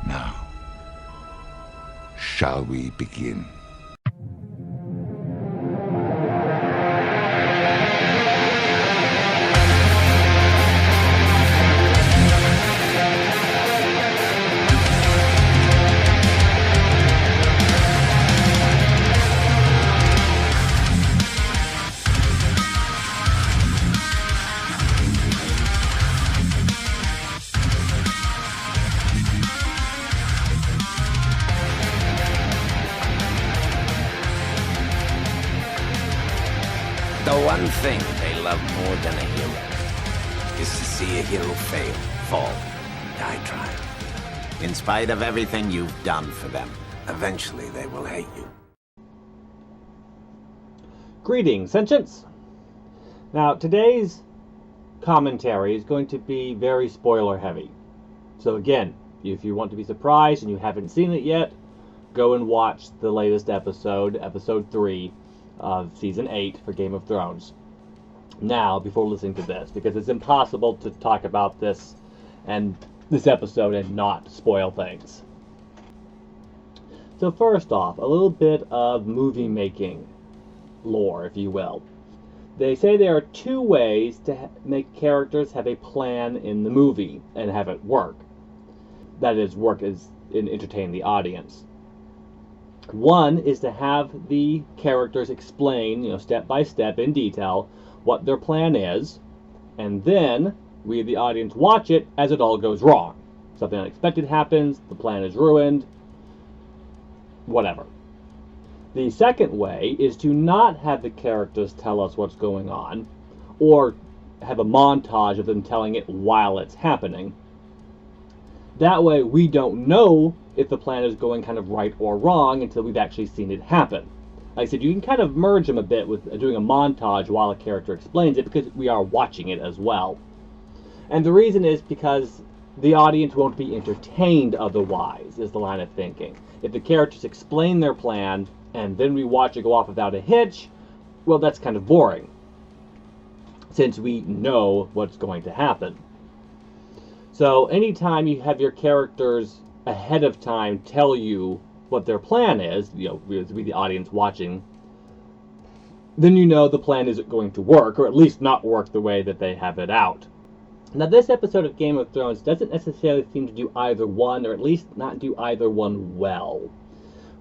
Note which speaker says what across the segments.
Speaker 1: Now, shall we begin?
Speaker 2: The one thing they love more than a hero is to see a hero fail, fall, die trying. In spite of everything you've done for them, eventually they will hate you.
Speaker 3: Greetings, Sentients! Now, today's commentary is going to be very spoiler heavy. So again, if you want to be surprised and you haven't seen it yet, go and watch the latest episode, episode 3 of Season 8 for Game of Thrones. Now, before listening to this, because it's impossible to talk about this episode and not spoil things. So first off, a little bit of movie making lore, if you will. They say there are 2 ways to make characters have a plan in the movie and have it work. That is, work as in entertain the audience. One is to have the characters explain, step by step in detail, what their plan is, and then we, the audience, watch it as it all goes wrong. Something unexpected happens, the plan is ruined, whatever. The second way is to not have the characters tell us what's going on, or have a montage of them telling it while it's happening. That way we don't know if the plan is going kind of right or wrong until we've actually seen it happen. Like I said, you can kind of merge them a bit with doing a montage while a character explains it, because we are watching it as well. And the reason is because the audience won't be entertained otherwise, is the line of thinking. If the characters explain their plan and then we watch it go off without a hitch, well, that's kind of boring, since we know what's going to happen. So anytime you have your characters ahead of time tell you what their plan is, we the audience watching, then you know the plan isn't going to work, or at least not work the way that they have it out. Now, this episode of Game of Thrones doesn't necessarily seem to do either one, or at least not do either one well.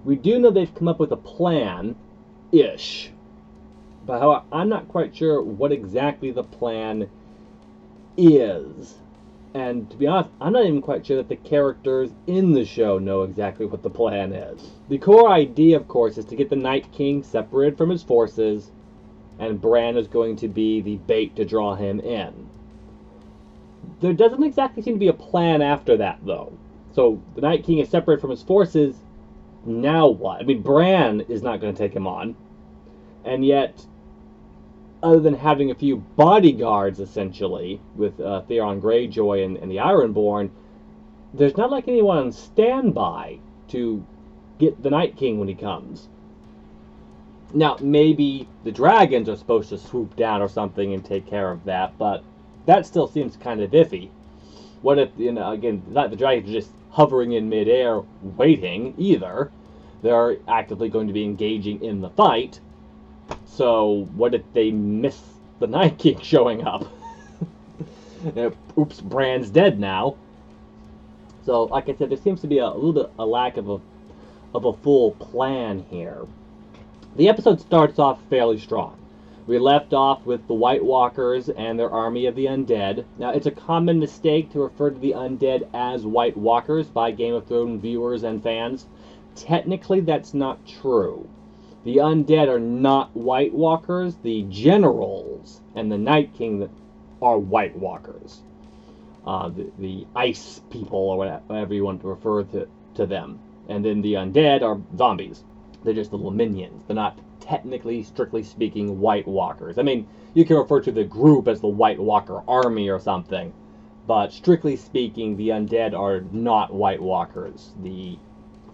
Speaker 3: We do know they've come up with a plan-ish, but however, I'm not quite sure what exactly the plan is. And to be honest, I'm not even quite sure that the characters in the show know exactly what the plan is. The core idea, of course, is to get the Night King separated from his forces, and Bran is going to be the bait to draw him in. There doesn't exactly seem to be a plan after that, though. So, the Night King is separated from his forces, now what? I mean, Bran is not going to take him on, and yet, other than having a few bodyguards, essentially, with Theon Greyjoy and the Ironborn, there's not like anyone on standby to get the Night King when he comes. Now, maybe the dragons are supposed to swoop down or something and take care of that, but that still seems kind of iffy. What if, again, not the dragons are just hovering in midair waiting, either. They're actively going to be engaging in the fight. So, what if they miss the Night King showing up? Oops, Bran's dead now. So, like I said, there seems to be a little bit a lack of a full plan here. The episode starts off fairly strong. We left off with the White Walkers and their army of the undead. Now, it's a common mistake to refer to the undead as White Walkers by Game of Thrones viewers and fans. Technically, that's not true. The undead are not White Walkers. The generals and the Night King are White Walkers. The ice people, or whatever you want to refer to them. And then the undead are zombies. They're just little minions. They're not technically, strictly speaking, White Walkers. I mean, you can refer to the group as the White Walker Army or something. But strictly speaking, the undead are not White Walkers. The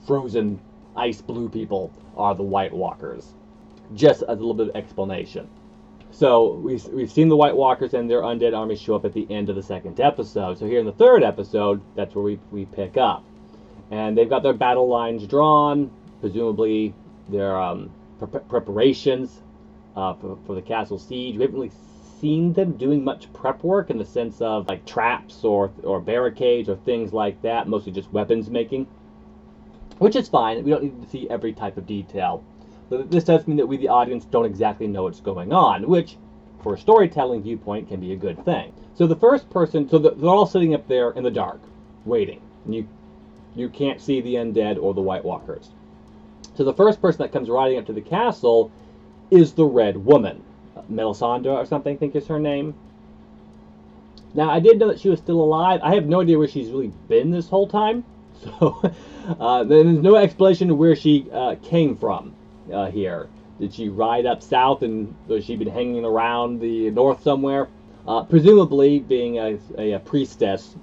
Speaker 3: frozen ice blue people are the White Walkers. Just as a little bit of explanation. So we've seen the White Walkers and their undead army show up at the end of the second episode. So here in the third episode, that's where we pick up. And they've got their battle lines drawn, presumably their preparations for the castle siege. We haven't really seen them doing much prep work in the sense of like traps or barricades or things like that, mostly just weapons making, which is fine. We don't need to see every type of detail. But this does mean that we, the audience, don't exactly know what's going on, which, for a storytelling viewpoint, can be a good thing. So the first person, they're all sitting up there in the dark, waiting. And you can't see the undead or the White Walkers. So the first person that comes riding up to the castle is the Red Woman. Melisandre or something, I think is her name. Now, I did know that she was still alive. I have no idea where she's really been this whole time. So, there's no explanation of where she came from here. Did she ride up south and has she been hanging around the north somewhere? Presumably, being a priestess,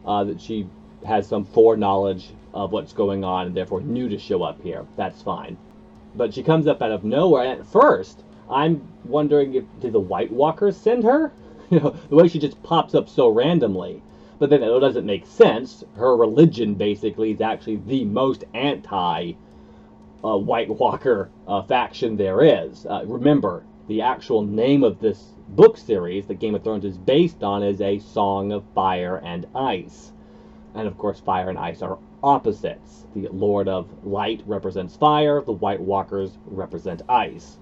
Speaker 3: that she has some foreknowledge of what's going on and therefore knew to show up here. That's fine. But she comes up out of nowhere, and at first, I'm wondering did the White Walkers send her? You know, the way she just pops up so randomly. But then it doesn't make sense. Her religion, basically, is actually the most anti White Walker faction there is. Remember, the actual name of this book series that Game of Thrones is based on is A Song of Fire and Ice. And of course, fire and ice are opposites. The Lord of Light represents fire, the White Walkers represent ice.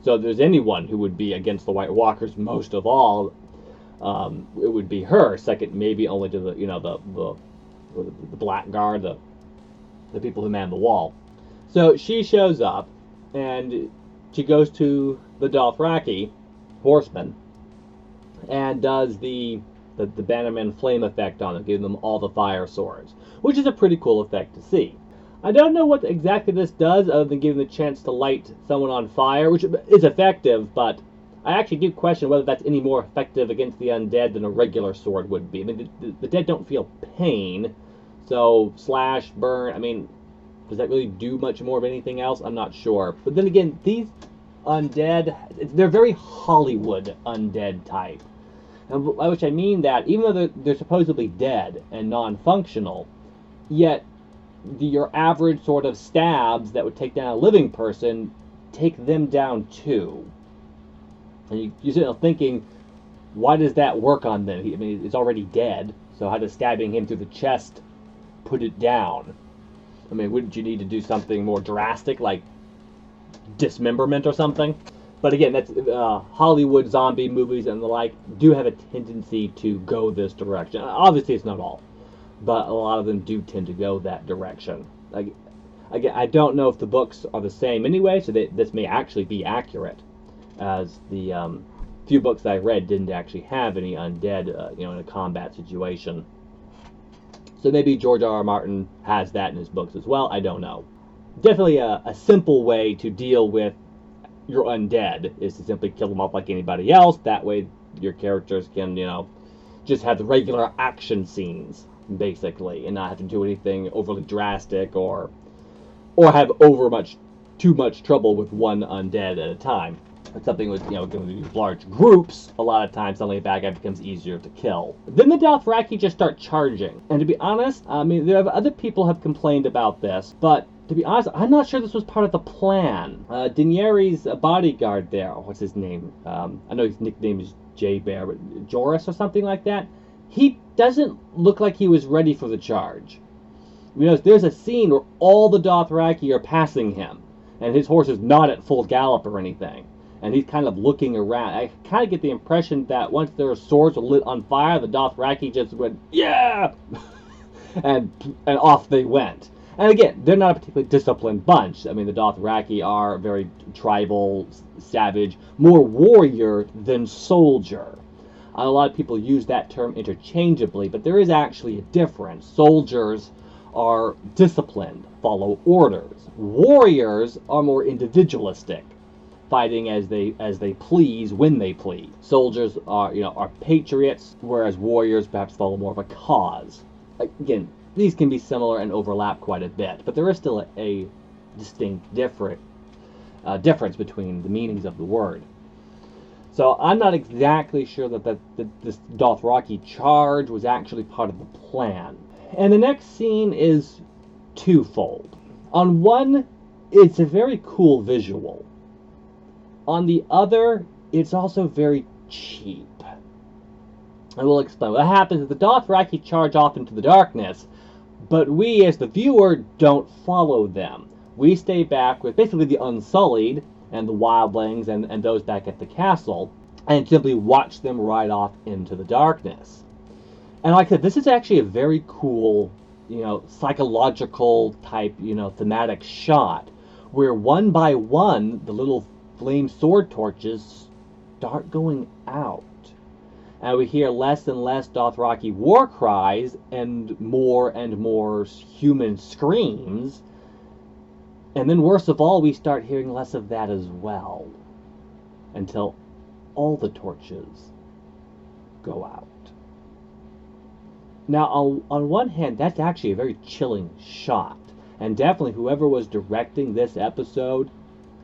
Speaker 3: So if there's anyone who would be against the White Walkers most of all, it would be her. Second, maybe only to the Blackguard, the people who man the wall. So she shows up, and she goes to the Dothraki horsemen, and does the Bannerman flame effect on them, giving them all the fire swords, which is a pretty cool effect to see. I don't know what exactly this does other than giving the chance to light someone on fire, which is effective, but I actually do question whether that's any more effective against the undead than a regular sword would be. I mean, the dead don't feel pain, so slash, burn, I mean, does that really do much more of anything else? I'm not sure. But then again, these undead, they're very Hollywood undead type. By which I mean that even though they're supposedly dead and non-functional, yet your average sort of stabs that would take down a living person take them down too. And you're sitting there thinking, why does that work on them? I mean, it's already dead, so how does stabbing him through the chest put it down? I mean, wouldn't you need to do something more drastic, like dismemberment or something? But again, that's Hollywood zombie movies and the like do have a tendency to go this direction. Obviously, it's not all, but a lot of them do tend to go that direction. Again, I don't know if the books are the same anyway, so this may actually be accurate, as the few books I read didn't actually have any undead, in a combat situation. So maybe George R.R. Martin has that in his books as well. I don't know. Definitely a simple way to deal with your undead is to simply kill them off like anybody else. That way your characters can, just have the regular action scenes, basically, and not have to do anything overly drastic or have too much trouble with one undead at a time. But something with, these large groups, a lot of times suddenly a bad guy becomes easier to kill. Then the Dothraki just start charging. And to be honest, I mean, there have other people have complained about this, but to be honest, I'm not sure this was part of the plan. Daenerys' bodyguard there, what's his name? I know his nickname is J.R.R, but Joris or something like that. He doesn't look like he was ready for the charge. There's a scene where all the Dothraki are passing him, and his horse is not at full gallop or anything. And he's kind of looking around. I kind of get the impression that once their swords were lit on fire, the Dothraki just went, yeah! and off they went. And again, they're not a particularly disciplined bunch. I mean, the Dothraki are very tribal, savage, more warrior than soldier. A lot of people use that term interchangeably, but there is actually a difference. Soldiers are disciplined, follow orders. Warriors are more individualistic, fighting as they please when they please. Soldiers are patriots, whereas warriors perhaps follow more of a cause. Again, these can be similar and overlap quite a bit, but there is still a distinct difference between the meanings of the word. So I'm not exactly sure that this Dothraki charge was actually part of the plan. And the next scene is twofold. On one, it's a very cool visual. On the other, it's also very cheap. I will explain. What happens is the Dothraki charge off into the darkness, but we, as the viewer, don't follow them. We stay back with basically the Unsullied and the Wildlings and those back at the castle, and simply watch them ride off into the darkness. And like I said, this is actually a very cool, psychological type, thematic shot, where one by one, the little flame sword torches start going out. And we hear less and less Dothraki war cries and more human screams. And then worst of all, we start hearing less of that as well. Until all the torches go out. Now, on one hand, that's actually a very chilling shot. And definitely whoever was directing this episode,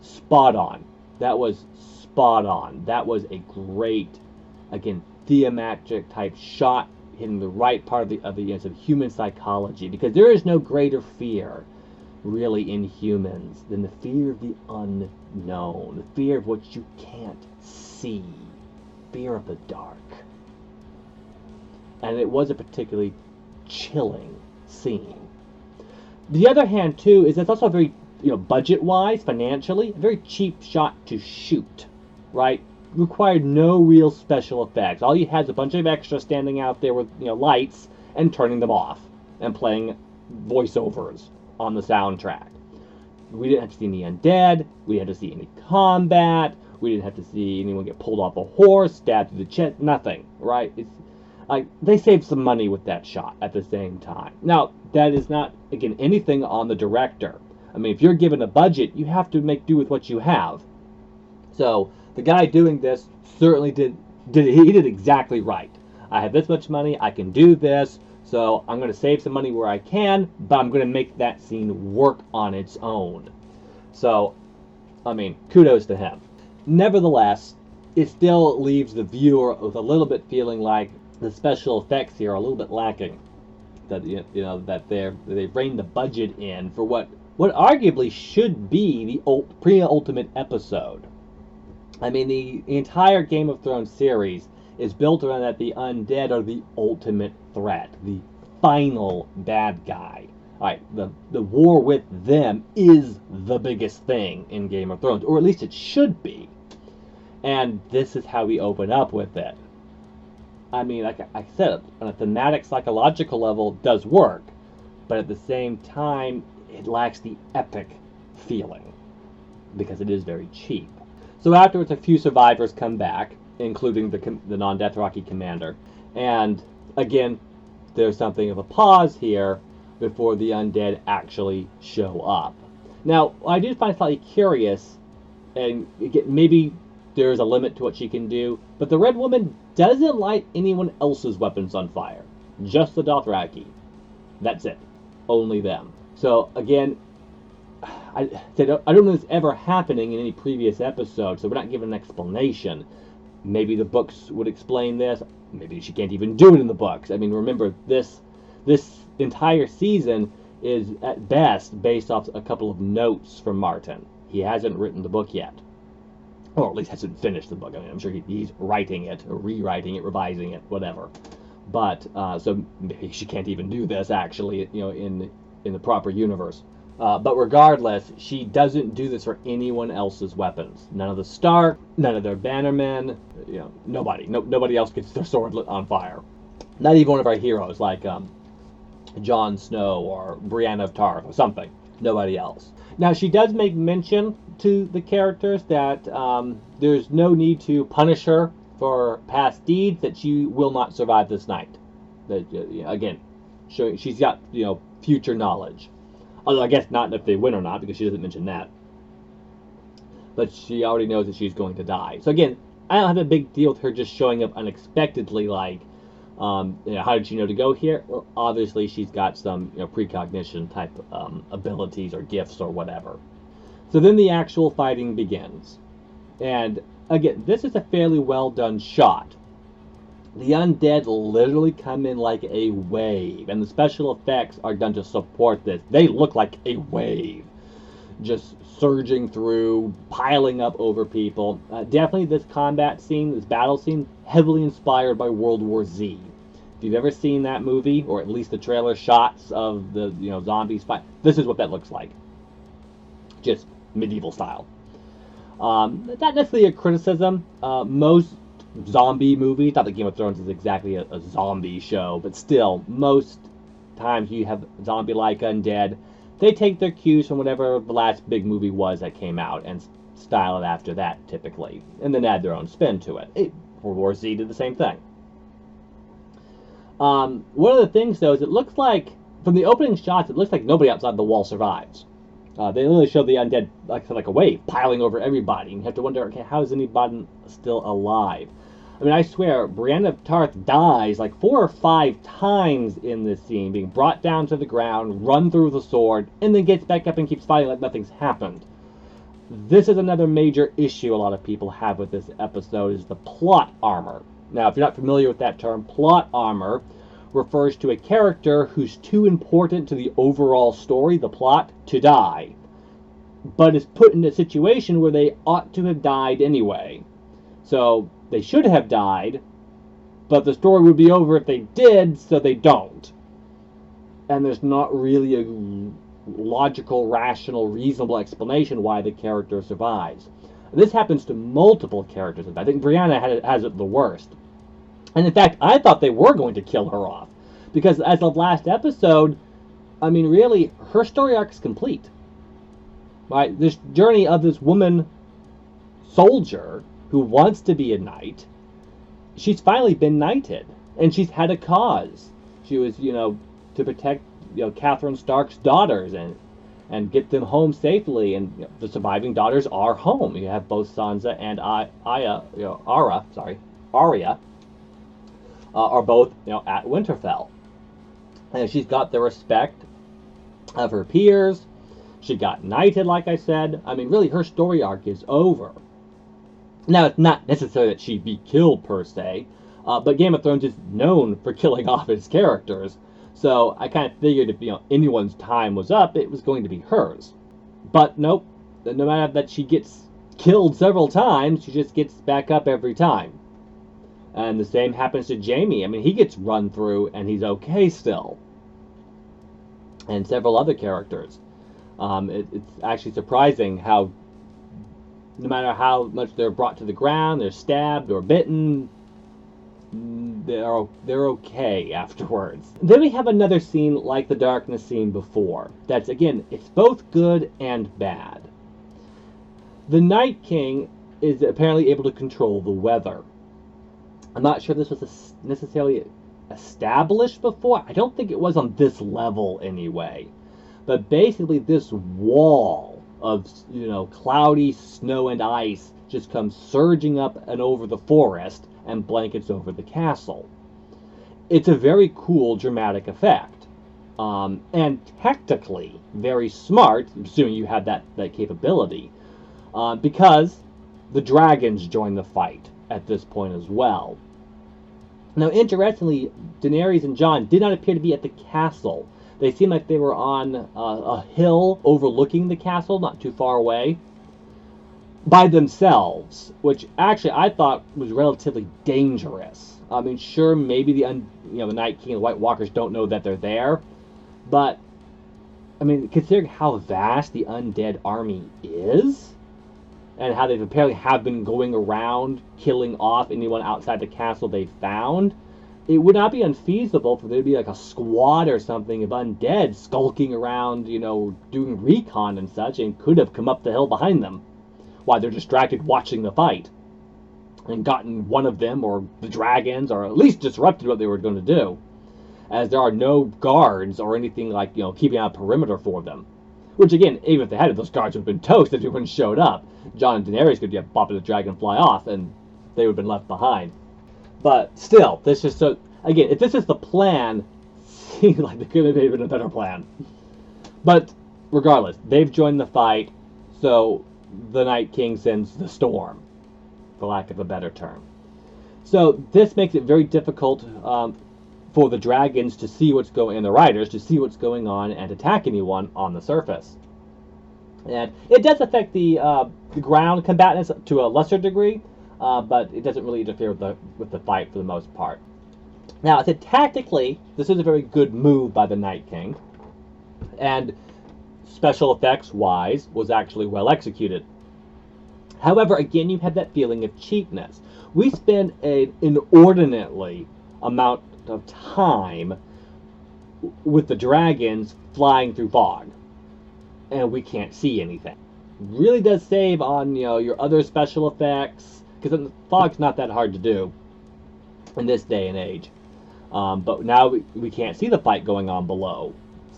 Speaker 3: spot on. That was spot on. That was a great, again, thematic type shot, hitting the right part of the human psychology, because there is no greater fear really in humans than the fear of the unknown, the fear of what you can't see, fear of the dark. And it was a particularly chilling scene. The other hand too is it's also a very, budget-wise, financially, a very cheap shot to shoot, right? Required no real special effects. All you had is a bunch of extras standing out there with lights and turning them off and playing voiceovers on the soundtrack. We didn't have to see any undead. We didn't have to see any combat. We didn't have to see anyone get pulled off a horse, stabbed through the chest. Nothing, right? It's like they saved some money with that shot at the same time. Now that is not again anything on the director. I mean, if you're given a budget, you have to make do with what you have. So the guy doing this certainly did exactly right. I have this much money, I can do this, so I'm going to save some money where I can, but I'm going to make that scene work on its own. So, I mean, kudos to him. Nevertheless, it still leaves the viewer with a little bit feeling like the special effects here are a little bit lacking. That that they've reined the budget in for what arguably should be the pre-ultimate episode. I mean, the entire Game of Thrones series is built around that the undead are the ultimate threat, the final bad guy. All right, the war with them is the biggest thing in Game of Thrones, or at least it should be. And this is how we open up with it. I mean, like I said, on a thematic, psychological level, it does work, but at the same time, it lacks the epic feeling because it is very cheap. So afterwards, a few survivors come back, including the non-Dothraki commander. And again, there's something of a pause here before the undead actually show up. Now, I do find slightly curious, and again, maybe there's a limit to what she can do, but the Red Woman doesn't light anyone else's weapons on fire. Just the Dothraki. That's it. Only them. So again, I don't know if it's ever happening in any previous episode, so we're not given an explanation. Maybe the books would explain this. Maybe she can't even do it in the books. I mean, remember, this entire season is at best based off a couple of notes from Martin. He hasn't written the book yet. Or at least hasn't finished the book. I mean, I'm sure he's writing it, or rewriting it, revising it, whatever. But, so maybe she can't even do this, actually, in the proper universe. But regardless, she doesn't do this for anyone else's weapons. None of the Stark, none of their bannermen, nobody. Nobody else gets their sword lit on fire. Not even one of our heroes, like Jon Snow or Brienne of Tarth or something. Nobody else. Now, she does make mention to the characters that there's no need to punish her for past deeds, that she will not survive this night. That, again, showing she's got, future knowledge. Although I guess not if they win or not, because she doesn't mention that. But she already knows that she's going to die. So again, I don't have a big deal with her just showing up unexpectedly, like, how did she know to go here? Well, obviously she's got some precognition type abilities or gifts or whatever. So then the actual fighting begins. And again, this is a fairly well done shot. The undead literally come in like a wave, and the special effects are done to support this. They look like a wave, just surging through, piling up over people. Definitely this combat scene, this battle scene, heavily inspired by World War Z. If you've ever seen that movie, or at least the trailer shots of the zombies fight, this is what that looks like. Just medieval style. Not necessarily a criticism. Most zombie movies, not that Game of Thrones is exactly a zombie show, but still, most times you have zombie-like undead, they take their cues from whatever the last big movie was that came out and style it after that, typically, and then add their own spin to it. World War Z did the same thing. One of the things, though, is it looks like, from the opening shots, it looks like nobody outside the wall survives. They literally show the undead like a wave piling over everybody, and you have to wonder, okay, how is anybody still alive? I mean, I swear, Brienne of Tarth dies like 4 or 5 times in this scene, being brought down to the ground, run through the sword, and then gets back up and keeps fighting like nothing's happened. This is another major issue a lot of people have with this episode, is the plot armor. Now, if you're not familiar with that term, plot armor refers to a character who's too important to the overall story, the plot, to die, but is put in a situation where they ought to have died anyway. So they should have died, but the story would be over if they did, so they don't. And there's not really a logical, rational, reasonable explanation why the character survives. This happens to multiple characters. I think Brianna has it the worst. And in fact, I thought they were going to kill her off. Because as of last episode, I mean, really, her story arc is complete. Right? This journey of this woman soldier who wants to be a knight, she's finally been knighted. And she's had a cause. She was, to protect, Catherine Stark's daughters and get them home safely. And the surviving daughters are home. You have both Sansa and Arya. Are both, at Winterfell. And she's got the respect of her peers. She got knighted, like I said. I mean, really, her story arc is over. Now, it's not necessary that she be killed, per se, but Game of Thrones is known for killing off its characters. So I kind of figured if, anyone's time was up, it was going to be hers. But nope, no matter that she gets killed several times, she just gets back up every time. And the same happens to Jaime. I mean, he gets run through, and he's okay still. And several other characters. It's actually surprising how, no matter how much they're brought to the ground, they're stabbed or bitten, they're okay afterwards. Then we have another scene like the darkness scene before. That's, again, it's both good and bad. The Night King is apparently able to control the weather. I'm not sure this was necessarily established before. I don't think it was on this level anyway. But basically this wall of, cloudy snow and ice just comes surging up and over the forest and blankets over the castle. It's a very cool dramatic effect. And tactically very smart, assuming you have that capability. Because the dragons join the fight at this point as well. Now, interestingly, Daenerys and Jon did not appear to be at the castle. They seemed like they were on a hill overlooking the castle, not too far away, by themselves, which actually I thought was relatively dangerous. I mean, sure, maybe the Night King and the White Walkers don't know that they're there, but I mean, considering how vast the undead army is, and how they apparently have been going around killing off anyone outside the castle they found, it would not be unfeasible for there to be like a squad or something of undead skulking around, doing recon and such, and could have come up the hill behind them while they're distracted watching the fight, and gotten one of them, or the dragons, or at least disrupted what they were going to do, as there are no guards or anything like, keeping out a perimeter for them. Which, again, even if they had it, those guards would have been toast if everyone showed up. Jon and Daenerys could get bopped the dragon fly off, and they would have been left behind. But still, this is so... Again, if this is the plan, seems like there could have been a better plan. But, regardless, they've joined the fight, so the Night King sends the storm, for lack of a better term. So this makes it very difficult for the dragons to see what's going, and the riders to see what's going on and attack anyone on the surface. And it does affect the ground combatants to a lesser degree, but it doesn't really interfere with the fight for the most part. Now, I said tactically, this is a very good move by the Night King, and special effects wise was actually well executed. However, again, you had that feeling of cheapness. We spend an inordinately amount of time with the dragons flying through fog, and we can't see anything. Really does save on your other special effects, because the fog's not that hard to do in this day and age. But now we can't see the fight going on below.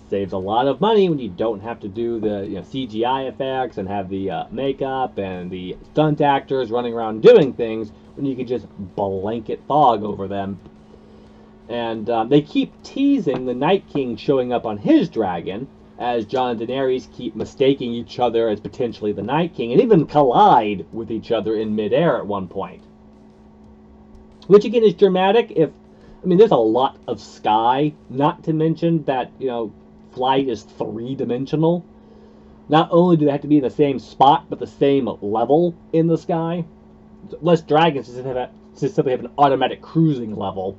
Speaker 3: Saves a lot of money when you don't have to do the CGI effects and have the makeup and the stunt actors running around doing things, when you can just blanket fog over them. And they keep teasing the Night King showing up on his dragon, as Jon and Daenerys keep mistaking each other as potentially the Night King, and even collide with each other in midair at one point. Which again is dramatic. There's a lot of sky, not to mention that, flight is three-dimensional. Not only do they have to be in the same spot, but the same level in the sky. Less dragons just simply have an automatic cruising level.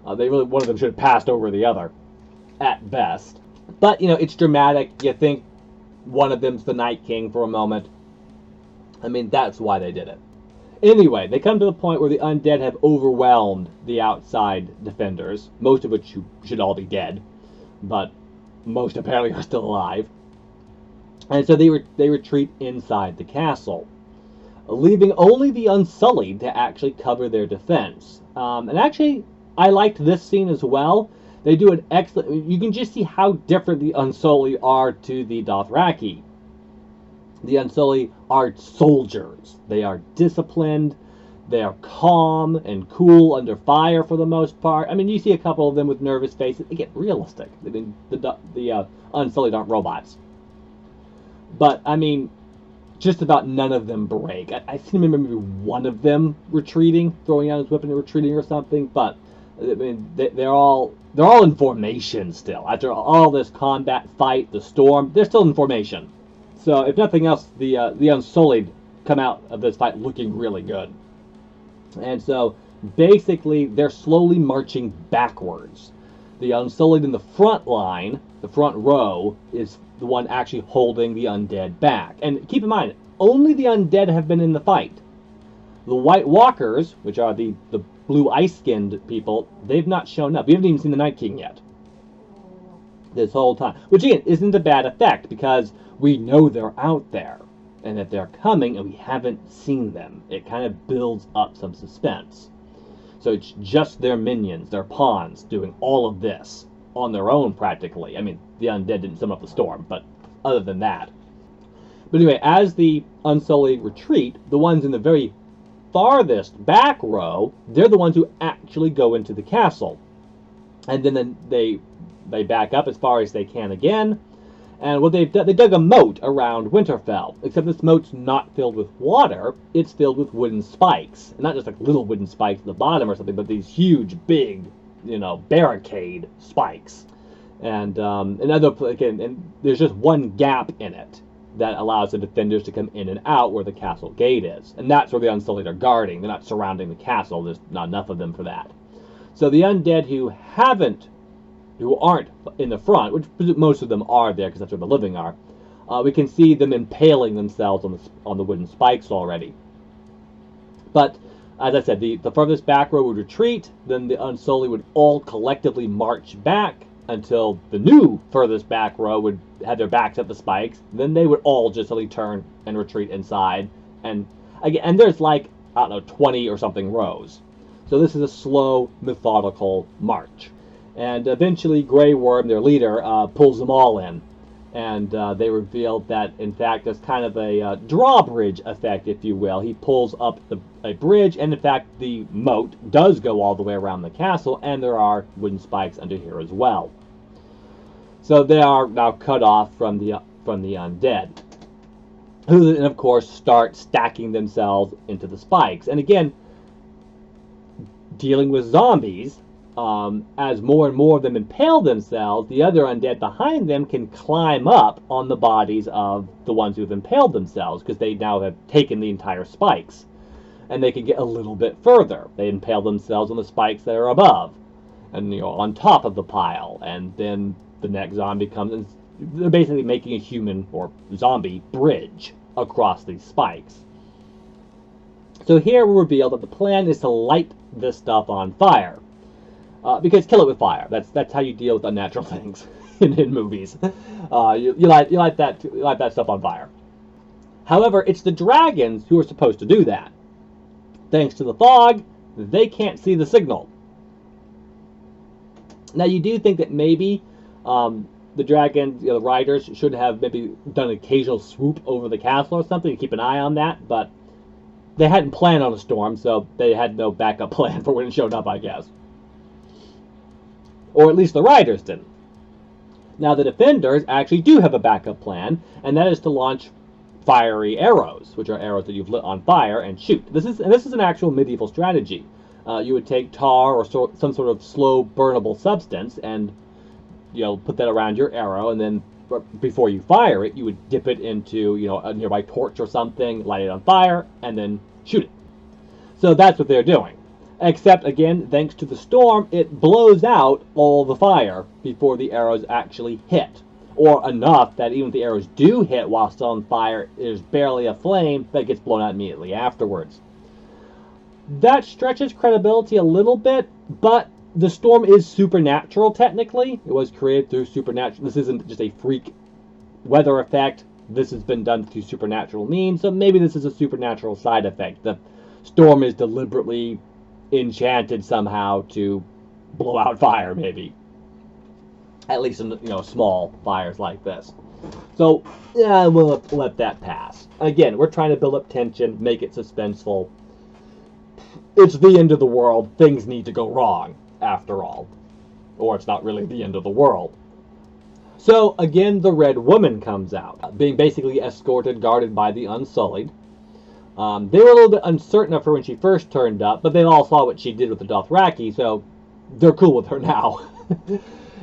Speaker 3: One of them should have passed over the other, at best. But, it's dramatic. You think one of them's the Night King for a moment. That's why they did it. Anyway, they come to the point where the undead have overwhelmed the outside defenders, most of which should all be dead, but most apparently are still alive. And so they retreat inside the castle, leaving only the Unsullied to actually cover their defense. And actually, I liked this scene as well. They do an excellent... You can just see how different the Unsullied are to the Dothraki. The Unsullied are soldiers. They are disciplined. They are calm and cool under fire for the most part. You see a couple of them with nervous faces. They get realistic. The Unsullied aren't robots. But, just about none of them break. I seem to remember maybe one of them retreating, throwing out his weapon and retreating or something. But, they're all in formation still. After all this combat, fight, the storm, they're still in formation. So, if nothing else, the Unsullied come out of this fight looking really good. And so, basically, they're slowly marching backwards. The Unsullied in the front line, the front row, is the one actually holding the undead back. And keep in mind, only the undead have been in the fight. The White Walkers, which are the blue ice-skinned people, they've not shown up. We haven't even seen the Night King yet. This whole time. Which, again, isn't a bad effect, because we know they're out there, and that they're coming, and we haven't seen them. It kind of builds up some suspense. So it's just their minions, their pawns, doing all of this on their own, practically. The undead didn't summon up the storm, but other than that. But anyway, as the Unsullied retreat, the ones in the very farthest back row, they're the ones who actually go into the castle. And then they back up as far as they can again. And what they've done, they dug a moat around Winterfell. Except this moat's not filled with water, it's filled with wooden spikes. And not just like little wooden spikes at the bottom or something, but these huge, big, barricade spikes. And there's just one gap in it that allows the defenders to come in and out where the castle gate is. And that's where the Unsullied are guarding. They're not surrounding the castle. There's not enough of them for that. So the undead who aren't in the front, which most of them are there because that's where the living are, we can see them impaling themselves on the wooden spikes already. But, as I said, the furthest back row would retreat, then the Unsullied would all collectively march back until the new furthest back row would have their backs at the spikes. Then they would all just suddenly turn and retreat inside. And there's 20 or something rows. So this is a slow, methodical march. And eventually Grey Worm, their leader, pulls them all in. And they revealed that, in fact, there's kind of a drawbridge effect, if you will. He pulls up a bridge, and in fact, the moat does go all the way around the castle, and there are wooden spikes under here as well. So they are now cut off from the undead, who then, of course, start stacking themselves into the spikes. And again, dealing with zombies, as more and more of them impale themselves, the other undead behind them can climb up on the bodies of the ones who've impaled themselves, because they now have taken the entire spikes. And they can get a little bit further. They impale themselves on the spikes that are above, and on top of the pile. And then the next zombie comes, and they're basically making a human or zombie bridge across these spikes. So here we reveal that the plan is to light this stuff on fire. Because kill it with fire. That's how you deal with unnatural things in movies. You light that stuff on fire. However, it's the dragons who are supposed to do that. Thanks to the fog, they can't see the signal. Now you do think that maybe the dragons, the riders, should have maybe done an occasional swoop over the castle or something to keep an eye on that, but they hadn't planned on a storm, so they had no backup plan for when it showed up, I guess. Or at least the riders didn't. Now the defenders actually do have a backup plan, and that is to launch fiery arrows, which are arrows that you've lit on fire and shoot. This is an actual medieval strategy. You would take tar or some sort of slow burnable substance and put that around your arrow, and then before you fire it, you would dip it into a nearby torch or something, light it on fire, and then shoot it. So that's what they're doing. Except, again, thanks to the storm, it blows out all the fire before the arrows actually hit. Or enough that even if the arrows do hit while still on fire, there's barely a flame that gets blown out immediately afterwards. That stretches credibility a little bit, but the storm is supernatural, technically. It was created through supernatural. This isn't just a freak weather effect. This has been done through supernatural means, so maybe this is a supernatural side effect. The storm is deliberately enchanted somehow to blow out fire, maybe. At least in small fires like this. So yeah, we'll let that pass. Again, we're trying to build up tension, make it suspenseful. It's the end of the world. Things need to go wrong, after all. Or it's not really the end of the world. So again, the Red Woman comes out, being basically escorted, guarded by the Unsullied. They were a little bit uncertain of her when she first turned up, but they all saw what she did with the Dothraki, so they're cool with her now.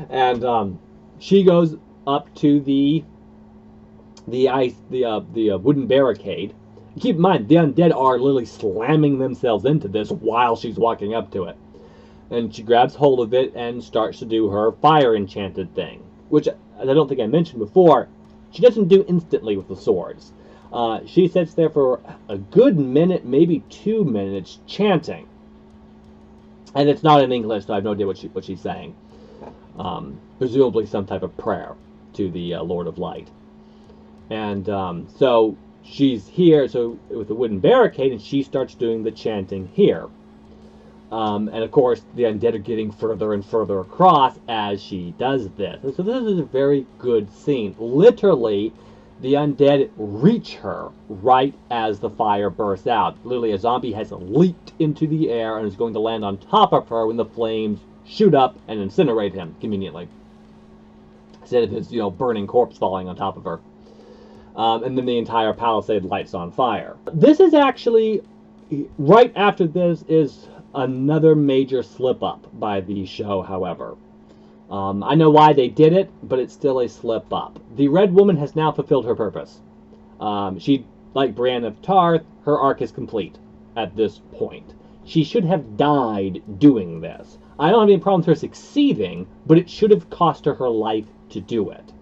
Speaker 3: And she goes up to the wooden barricade. Keep in mind, the undead are literally slamming themselves into this while she's walking up to it. And she grabs hold of it and starts to do her fire enchanted thing, which I don't think I mentioned before. She doesn't do instantly with the swords. She sits there for a good minute, maybe 2 minutes, chanting. And it's not in English, so I have no idea what she's saying. Presumably some type of prayer to the Lord of Light. And so she's here, so with the wooden barricade, and she starts doing the chanting here. And of course, the undead are getting further and further across as she does this. And so this is a very good scene. Literally, the undead reach her right as the fire bursts out. Literally, a zombie has leaped into the air and is going to land on top of her when the flames shoot up and incinerate him conveniently, instead of his burning corpse falling on top of her. And then the entire palisade lights on fire. This is actually, right after this is another major slip up by the show, however. I know why they did it, but it's still a slip up. The Red Woman has now fulfilled her purpose. She, like Brienne of Tarth, her arc is complete at this point. She should have died doing this. I don't have any problem with her succeeding, but it should have cost her life to do it.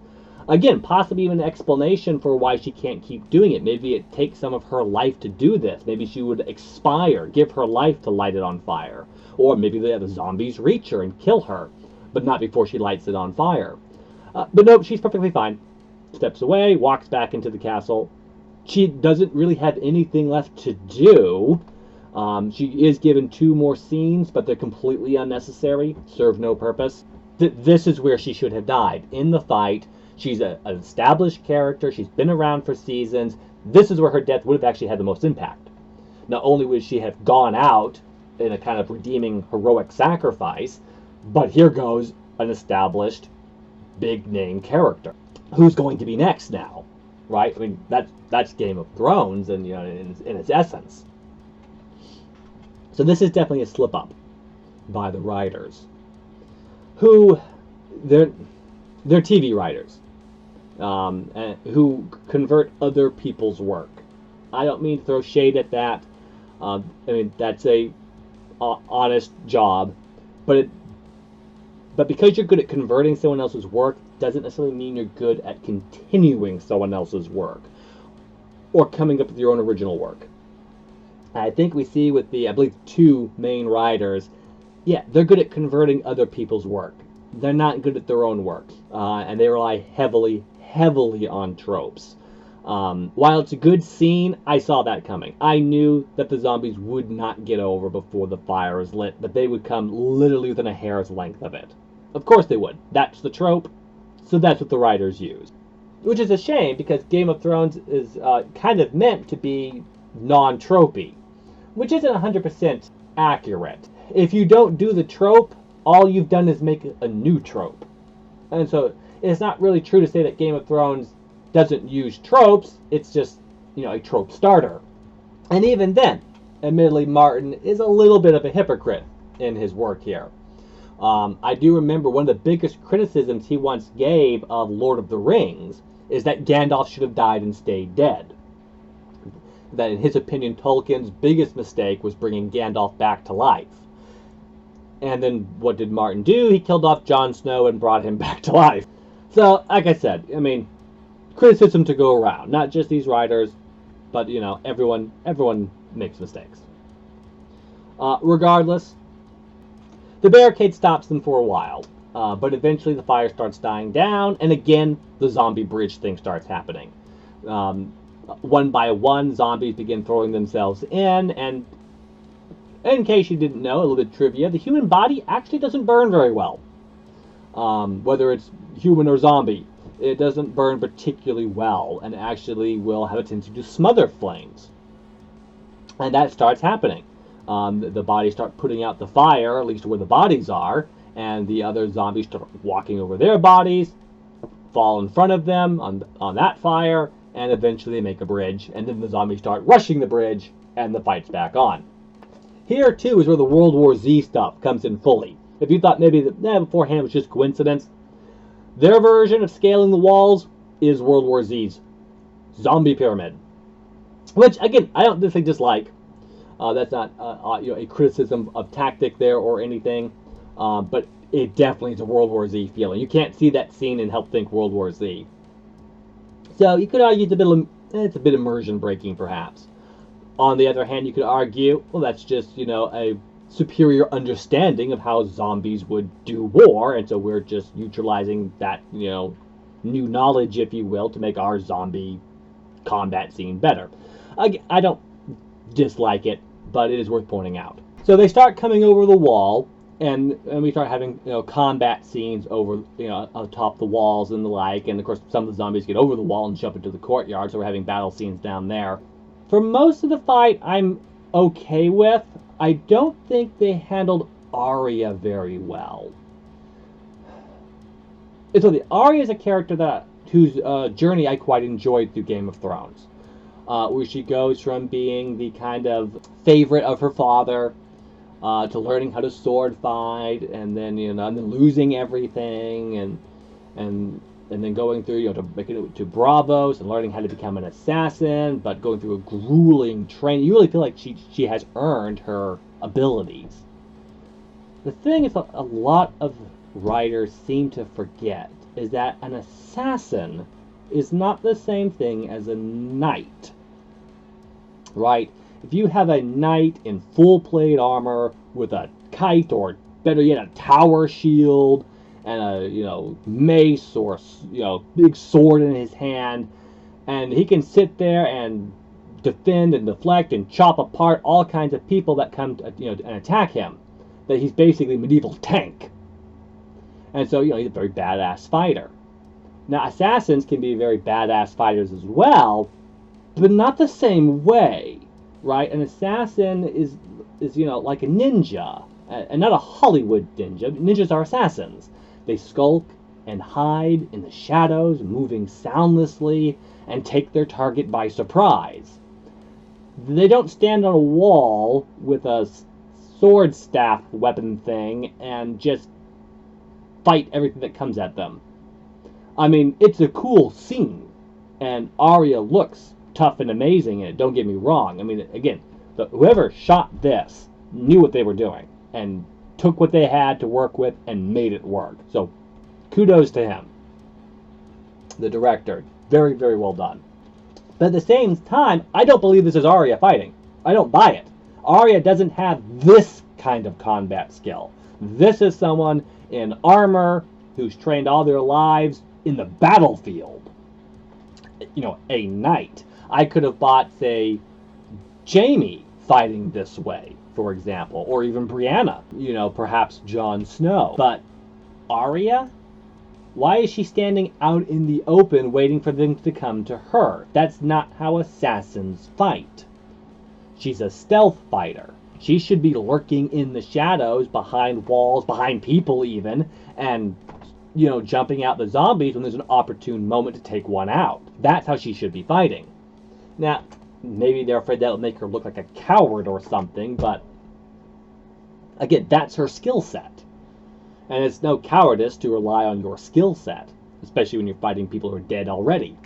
Speaker 3: Again, possibly even an explanation for why she can't keep doing it. Maybe it takes some of her life to do this. Maybe she would expire, give her life to light it on fire. Or maybe the zombies reach her and kill her, but not before she lights it on fire. But nope, she's perfectly fine. Steps away, walks back into the castle. She doesn't really have anything left to do. She is given 2 more scenes, but they're completely unnecessary, serve no purpose. This is where she should have died, in the fight. She's an established character. She's been around for seasons. This is where her death would have actually had the most impact. Not only would she have gone out in a kind of redeeming, heroic sacrifice, but here goes an established, big-name character. Who's going to be next now, right? I mean, that's Game of Thrones, and in its essence. So this is definitely a slip-up. by the writers, who they're TV writers, who convert other people's work. I don't mean to throw shade at that. I mean, that's a honest job, but because you're good at converting someone else's work doesn't necessarily mean you're good at continuing someone else's work or coming up with your own original work. I think we see with the, I believe, two main writers, yeah, they're good at converting other people's work. They're not good at their own work, and they rely heavily on tropes. While it's a good scene, I saw that coming. I knew that the zombies would not get over before the fire is lit, that they would come literally within a hair's length of it. Of course they would. That's the trope, so that's what the writers use. Which is a shame, because Game of Thrones is kind of meant to be non-tropey, which isn't 100% accurate. If you don't do the trope, all you've done is make a new trope. And so it's not really true to say that Game of Thrones doesn't use tropes. It's just, a trope starter. And even then, admittedly, Martin is a little bit of a hypocrite in his work here. I do remember one of the biggest criticisms he once gave of Lord of the Rings is that Gandalf should have died and stayed dead. That in his opinion, Tolkien's biggest mistake was bringing Gandalf back to life. And then what did Martin do? He killed off Jon Snow and brought him back to life. So, like I said, I mean, criticism to go around. Not just these writers, but, everyone makes mistakes. Regardless, the barricade stops them for a while. But eventually the fire starts dying down, and again, the zombie bridge thing starts happening. One by one, zombies begin throwing themselves in, and in case you didn't know, a little bit of trivia, the human body actually doesn't burn very well. Whether it's human or zombie, it doesn't burn particularly well, and actually will have a tendency to smother flames. And that starts happening. The bodies start putting out the fire, at least where the bodies are, and the other zombies start walking over their bodies, fall in front of them on that fire, and eventually they make a bridge, and then the zombies start rushing the bridge, and the fight's back on. Here, too, is where the World War Z stuff comes in fully. If you thought maybe that beforehand was just coincidence, their version of scaling the walls is World War Z's zombie pyramid. Which, again, I don't dislike. That's not a criticism of tactic there or anything, but it definitely is a World War Z feeling. You can't see that scene and help think World War Z. So you could argue it's a bit immersion breaking, perhaps. On the other hand, you could argue, well, that's just, a superior understanding of how zombies would do war, and so we're just neutralizing that, new knowledge, if you will, to make our zombie combat scene better. I don't dislike it, but it is worth pointing out. So they start coming over the wall, and we start having, combat scenes over, atop the walls and the like, and of course some of the zombies get over the wall and jump into the courtyard, so we're having battle scenes down there. For most of the fight, I'm okay with. I don't think they handled Arya very well. And so Arya is a character whose journey I quite enjoyed through Game of Thrones, where she goes from being the kind of favorite of her father to learning how to sword fight, and then and then losing everything, and then going through to making it to Bravos and learning how to become an assassin, but going through a grueling training. You really feel like she has earned her abilities. The thing is, a lot of writers seem to forget is that an assassin is not the same thing as a knight. Right? If you have a knight in full plate armor with a kite, or better yet, a tower shield, and a mace or big sword in his hand, and he can sit there and defend and deflect and chop apart all kinds of people that come and attack him. That he's basically a medieval tank, and so he's a very badass fighter. Now assassins can be very badass fighters as well, but not the same way, right? An assassin is like a ninja, and not a Hollywood ninja. Ninjas are assassins. They skulk and hide in the shadows, moving soundlessly, and take their target by surprise. They don't stand on a wall with a sword staff weapon thing and just fight everything that comes at them. I mean, it's a cool scene, and Arya looks tough and amazing in it, don't get me wrong. I mean, again, whoever shot this knew what they were doing, and took what they had to work with and made it work. So, kudos to him. The director. Very, very well done. But at the same time, I don't believe this is Arya fighting. I don't buy it. Arya doesn't have this kind of combat skill. This is someone in armor who's trained all their lives in the battlefield. You know, a knight. I could have bought, say, Jaime fighting this way, for example, or even Brianna, you know, perhaps Jon Snow. But Arya? Why is she standing out in the open waiting for them to come to her? That's not how assassins fight. She's a stealth fighter. She should be lurking in the shadows, behind walls, behind people even, and, you know, jumping out the zombies when there's an opportune moment to take one out. That's how she should be fighting. Now, maybe they're afraid that'll make her look like a coward or something, but again, that's her skill set. And it's no cowardice to rely on your skill set, especially when you're fighting people who are dead already.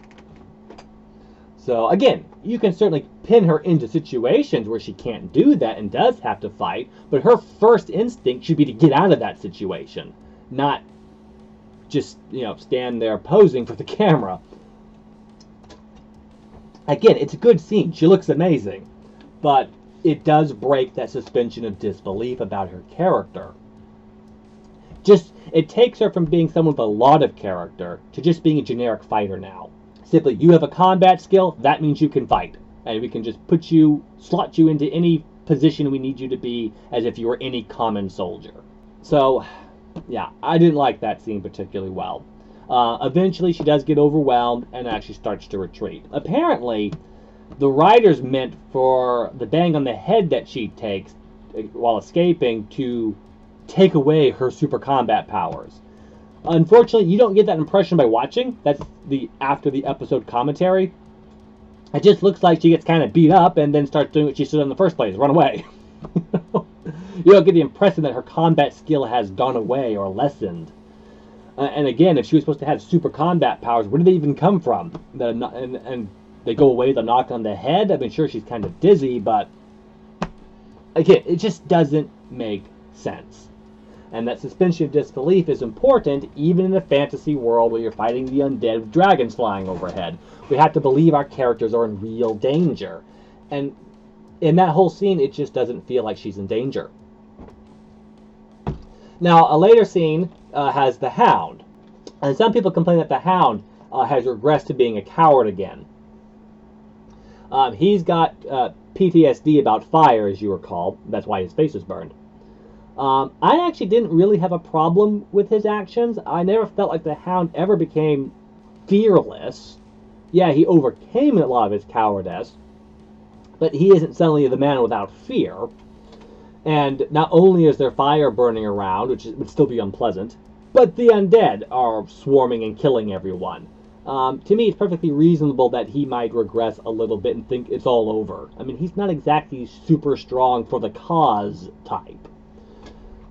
Speaker 3: So again, you can certainly pin her into situations where she can't do that and does have to fight, but her first instinct should be to get out of that situation, not just, you know, stand there posing for the camera. Again, it's a good scene. She looks amazing, but it does break that suspension of disbelief about her character. Just, it takes her from being someone with a lot of character to just being a generic fighter now. Simply, you have a combat skill, that means you can fight. And we can just put you, slot you into any position we need you to be as if you were any common soldier. So, yeah, I didn't like that scene particularly well. Eventually, she does get overwhelmed and actually starts to retreat. Apparently, the writers meant for the bang on the head that she takes while escaping to take away her super combat powers. Unfortunately, you don't get that impression by watching. That's the after the episode commentary. It just looks like she gets kind of beat up and then starts doing what she should have in the first place, run away. You don't get the impression that her combat skill has gone away or lessened. And again, if she was supposed to have super combat powers, where did they even come from? And they go away with a knock on the head? I mean, sure, she's kind of dizzy, but again, it just doesn't make sense. And that suspension of disbelief is important even in a fantasy world where you're fighting the undead with dragons flying overhead. We have to believe our characters are in real danger. And in that whole scene, it just doesn't feel like she's in danger. Now, a later scene has the Hound. And some people complain that the Hound has regressed to being a coward again. He's got PTSD about fire, as you recall. That's why his face was burned. I actually didn't really have a problem with his actions. I never felt like the Hound ever became fearless. Yeah, he overcame a lot of his cowardice, but he isn't suddenly the man without fear. And not only is there fire burning around, which would still be unpleasant, but the undead are swarming and killing everyone. To me, it's perfectly reasonable that he might regress a little bit and think it's all over. I mean, he's not exactly super strong for the cause type.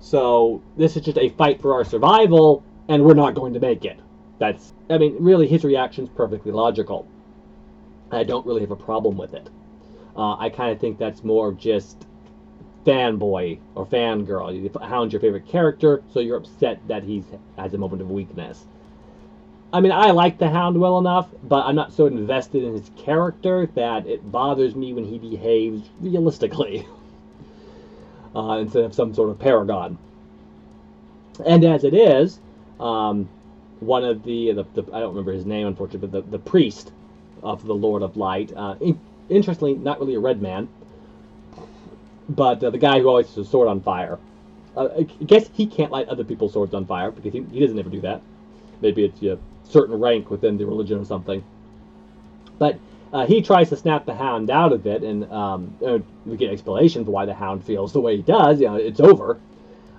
Speaker 3: So, this is just a fight for our survival, and we're not going to make it. That's, I mean, really, his reaction's perfectly logical. I don't really have a problem with it. I kind of think that's more just fanboy or fangirl. You Hound's your favorite character, so you're upset that he has a moment of weakness. I mean, I like the Hound well enough, but I'm not so invested in his character that it bothers me when he behaves realistically. Instead of some sort of paragon. And as it is, one of the I don't remember his name, unfortunately, but the priest of the Lord of Light, interestingly, not really a red man, but the guy who always has a sword on fire. I guess he can't light other people's swords on fire, because he doesn't ever do that. Maybe it's a certain rank within the religion or something. But he tries to snap the Hound out of it, and we get an explanation for why the Hound feels the way he does. You know, it's over.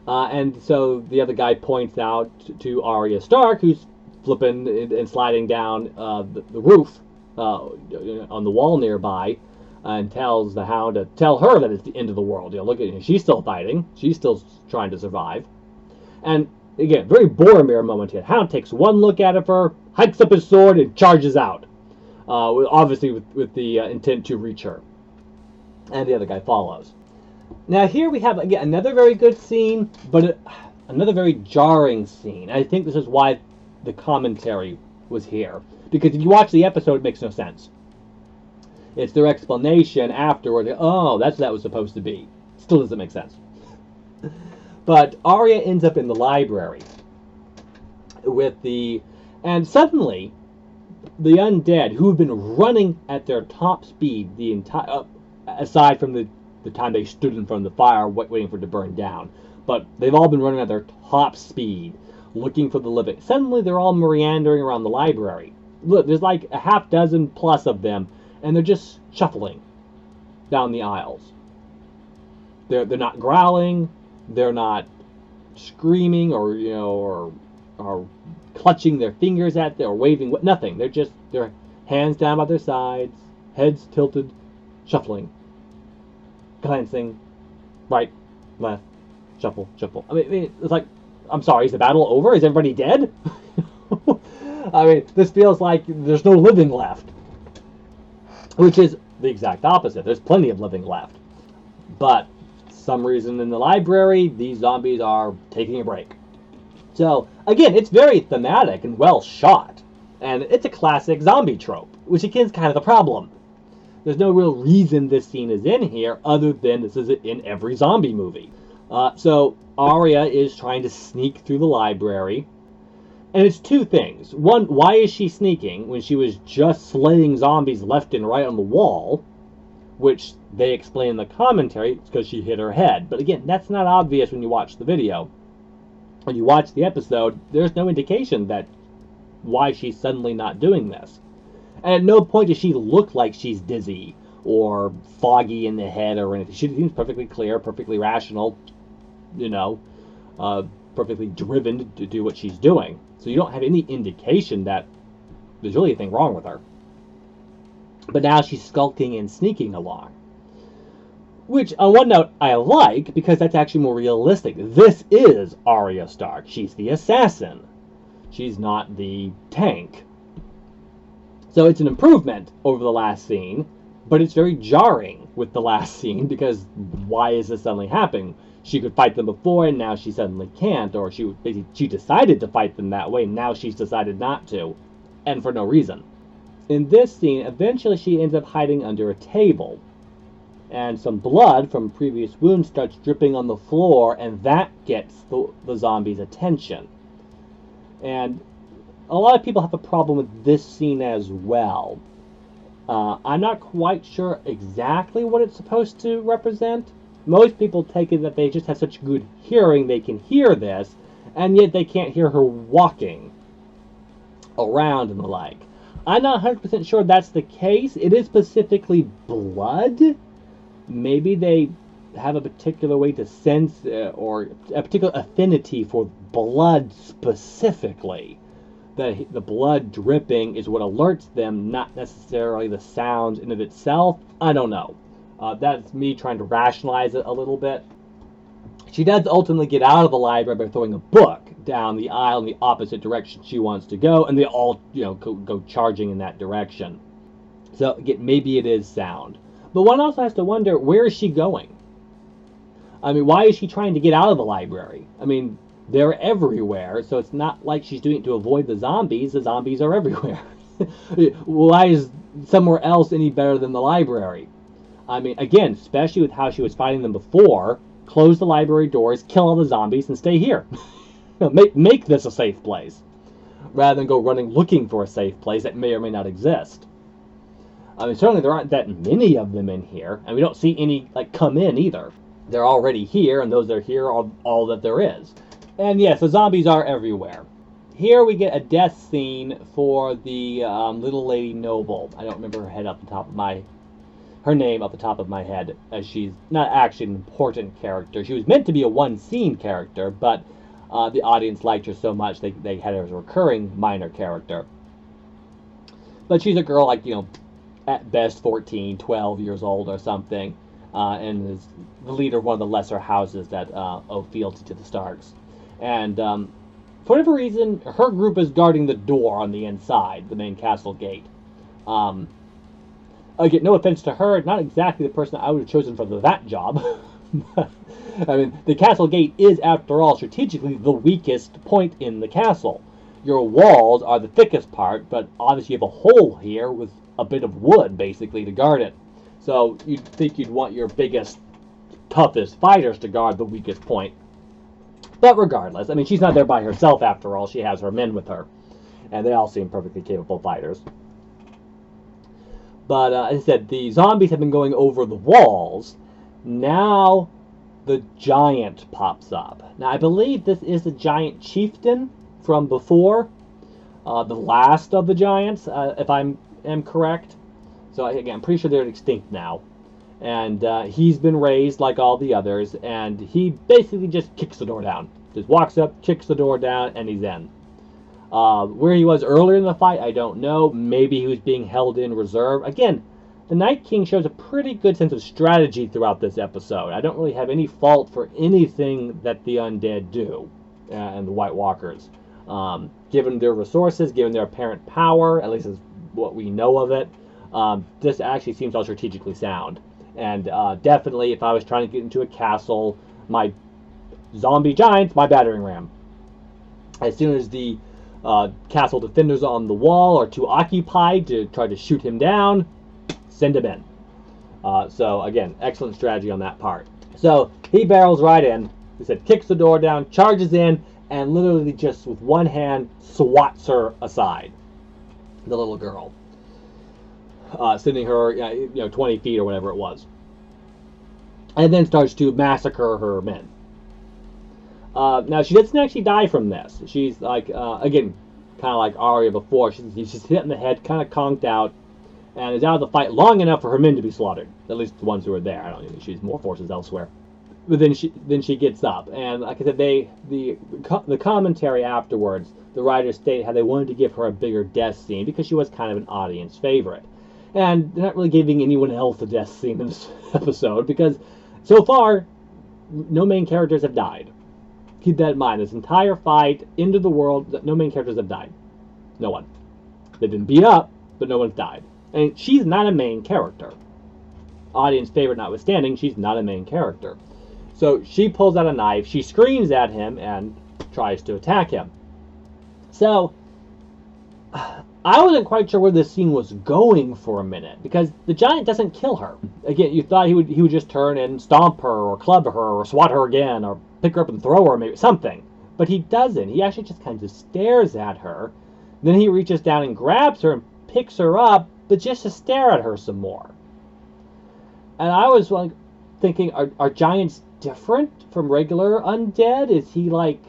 Speaker 3: And so the other guy points out to Arya Stark, who's flipping and sliding down the roof on the wall nearby, and tells the Hound to tell her that it's the end of the world. Look at her. She's still fighting. She's still trying to survive. And again, very Boromir moment here. Hound takes one look at her, hikes up his sword, and charges out. Obviously with the intent to reach her. And the other guy follows. Now here we have, again, another very good scene, but another very jarring scene. I think this is why the commentary was here. Because if you watch the episode, it makes no sense. It's their explanation afterward. Oh, that's what that was supposed to be. Still doesn't make sense. But Arya ends up in the library and suddenly the undead, who have been running at their top speed the entire, aside from the time they stood in front of the fire waiting for it to burn down, but they've all been running at their top speed, looking for the living. Suddenly they're all meandering around the library. Look, there's like a half dozen plus of them, and they're just shuffling down the aisles. They're not growling, they're not screaming or clutching their fingers at them or waving, nothing. They're just their hands down by their sides, heads tilted, shuffling, glancing, right, left, shuffle, shuffle. I mean, it's like, I'm sorry, is the battle over? Is everybody dead? I mean, this feels like there's no living left. Which is the exact opposite. There's plenty of living left. But, some reason in the library, these zombies are taking a break. So, again, it's very thematic and well shot. And it's a classic zombie trope, which again is kind of the problem. There's no real reason this scene is in here, other than this is in every zombie movie. So, Arya is trying to sneak through the library. And it's two things. One, why is she sneaking when she was just slaying zombies left and right on the wall? Which they explain in the commentary, it's because she hit her head. But again, that's not obvious when you watch the video. When you watch the episode, there's no indication that why she's suddenly not doing this. And at no point does she look like she's dizzy or foggy in the head or anything. She seems perfectly clear, perfectly rational, perfectly driven to do what she's doing. So you don't have any indication that there's really anything wrong with her. But now she's skulking and sneaking along. Which, on one note, I like, because that's actually more realistic. This is Arya Stark. She's the assassin. She's not the tank. So it's an improvement over the last scene, but it's very jarring with the last scene, because why is this suddenly happening? She could fight them before, and now she suddenly can't, or she decided to fight them that way, and now she's decided not to, and for no reason. In this scene, eventually she ends up hiding under a table, and some blood from previous wounds starts dripping on the floor, and that gets the zombie's attention. And a lot of people have a problem with this scene as well. I'm not quite sure exactly what it's supposed to represent. Most people take it that they just have such good hearing they can hear this, and yet they can't hear her walking around and the like. I'm not 100% sure that's the case. It is specifically blood. Maybe they have a particular way to sense or a particular affinity for blood specifically. The blood dripping is what alerts them, not necessarily the sounds in of itself. I don't know. That's me trying to rationalize it a little bit. She does ultimately get out of the library by throwing a book down the aisle in the opposite direction she wants to go, and they all, go charging in that direction. So again, maybe it is sound. But one also has to wonder, where is she going? I mean, why is she trying to get out of the library? I mean, they're everywhere, so it's not like she's doing it to avoid the zombies. The zombies are everywhere. Why is somewhere else any better than the library? I mean, again, especially with how she was fighting them before, close the library doors, kill all the zombies, and stay here. Make this a safe place, rather than go running looking for a safe place that may or may not exist. I mean, certainly there aren't that many of them in here, and we don't see any, come in either. They're already here, and those that are here are all that there is. And yes, the zombies are everywhere. Here we get a death scene for the little lady noble. I don't remember her name off the top of my head, as she's not actually an important character. She was meant to be a one-scene character, but the audience liked her so much they had her as a recurring minor character. But she's a girl at best 14, 12 years old or something, and is the leader of one of the lesser houses that owe fealty to the Starks. And for whatever reason, her group is guarding the door on the inside, the main castle gate. Again, no offense to her, not exactly the person I would have chosen for that job. I mean, the castle gate is, after all, strategically the weakest point in the castle. Your walls are the thickest part, but obviously you have a hole here with a bit of wood, basically, to guard it. So you'd think you'd want your biggest, toughest fighters to guard the weakest point. But regardless, I mean, she's not there by herself, after all. She has her men with her. And they all seem perfectly capable fighters. But as I said, the zombies have been going over the walls. Now the giant pops up. Now I believe this is the giant chieftain from before. The last of the giants, if I am correct. So again, I'm pretty sure they're extinct now. And he's been raised like all the others, and he basically just kicks the door down. Just walks up, kicks the door down, and he's in. Where he was earlier in the fight, I don't know. Maybe he was being held in reserve. Again, the Night King shows a pretty good sense of strategy throughout this episode. I don't really have any fault for anything that the undead do, and the White Walkers. Given their resources, given their apparent power, at least is what we know of it, this actually seems all strategically sound. And definitely, if I was trying to get into a castle, my zombie giant's my battering ram. As soon as the castle defenders on the wall are too occupied to try to shoot him down, send him in. So again, excellent strategy on that part. So he barrels right in. He said, kicks the door down, charges in, and literally just with one hand swats her aside. The little girl, sending her 20 feet or whatever it was, and then starts to massacre her men. Now she doesn't actually die from this. She's like again, kind of like Arya before. She's just hit in the head, kind of conked out, and is out of the fight long enough for her men to be slaughtered. At least the ones who are there. I don't think she's more forces elsewhere. But then she gets up, and like I said, the commentary afterwards, the writers state how they wanted to give her a bigger death scene because she was kind of an audience favorite, and they're not really giving anyone else a death scene in this episode because so far no main characters have died. Keep that in mind. This entire fight into the world, no main characters have died. No one. They've been beat up, but no one's died. And she's not a main character. Audience favorite notwithstanding, she's not a main character. So she pulls out a knife, she screams at him, and tries to attack him. So, I wasn't quite sure where this scene was going for a minute, because the giant doesn't kill her. Again, you thought he would just turn and stomp her, or club her, or swat her again, or pick her up and throw her, maybe something. But he doesn't. He actually just kind of stares at her. Then he reaches down and grabs her and picks her up, but just to stare at her some more. And I was like thinking, are giants different from regular undead? Is he like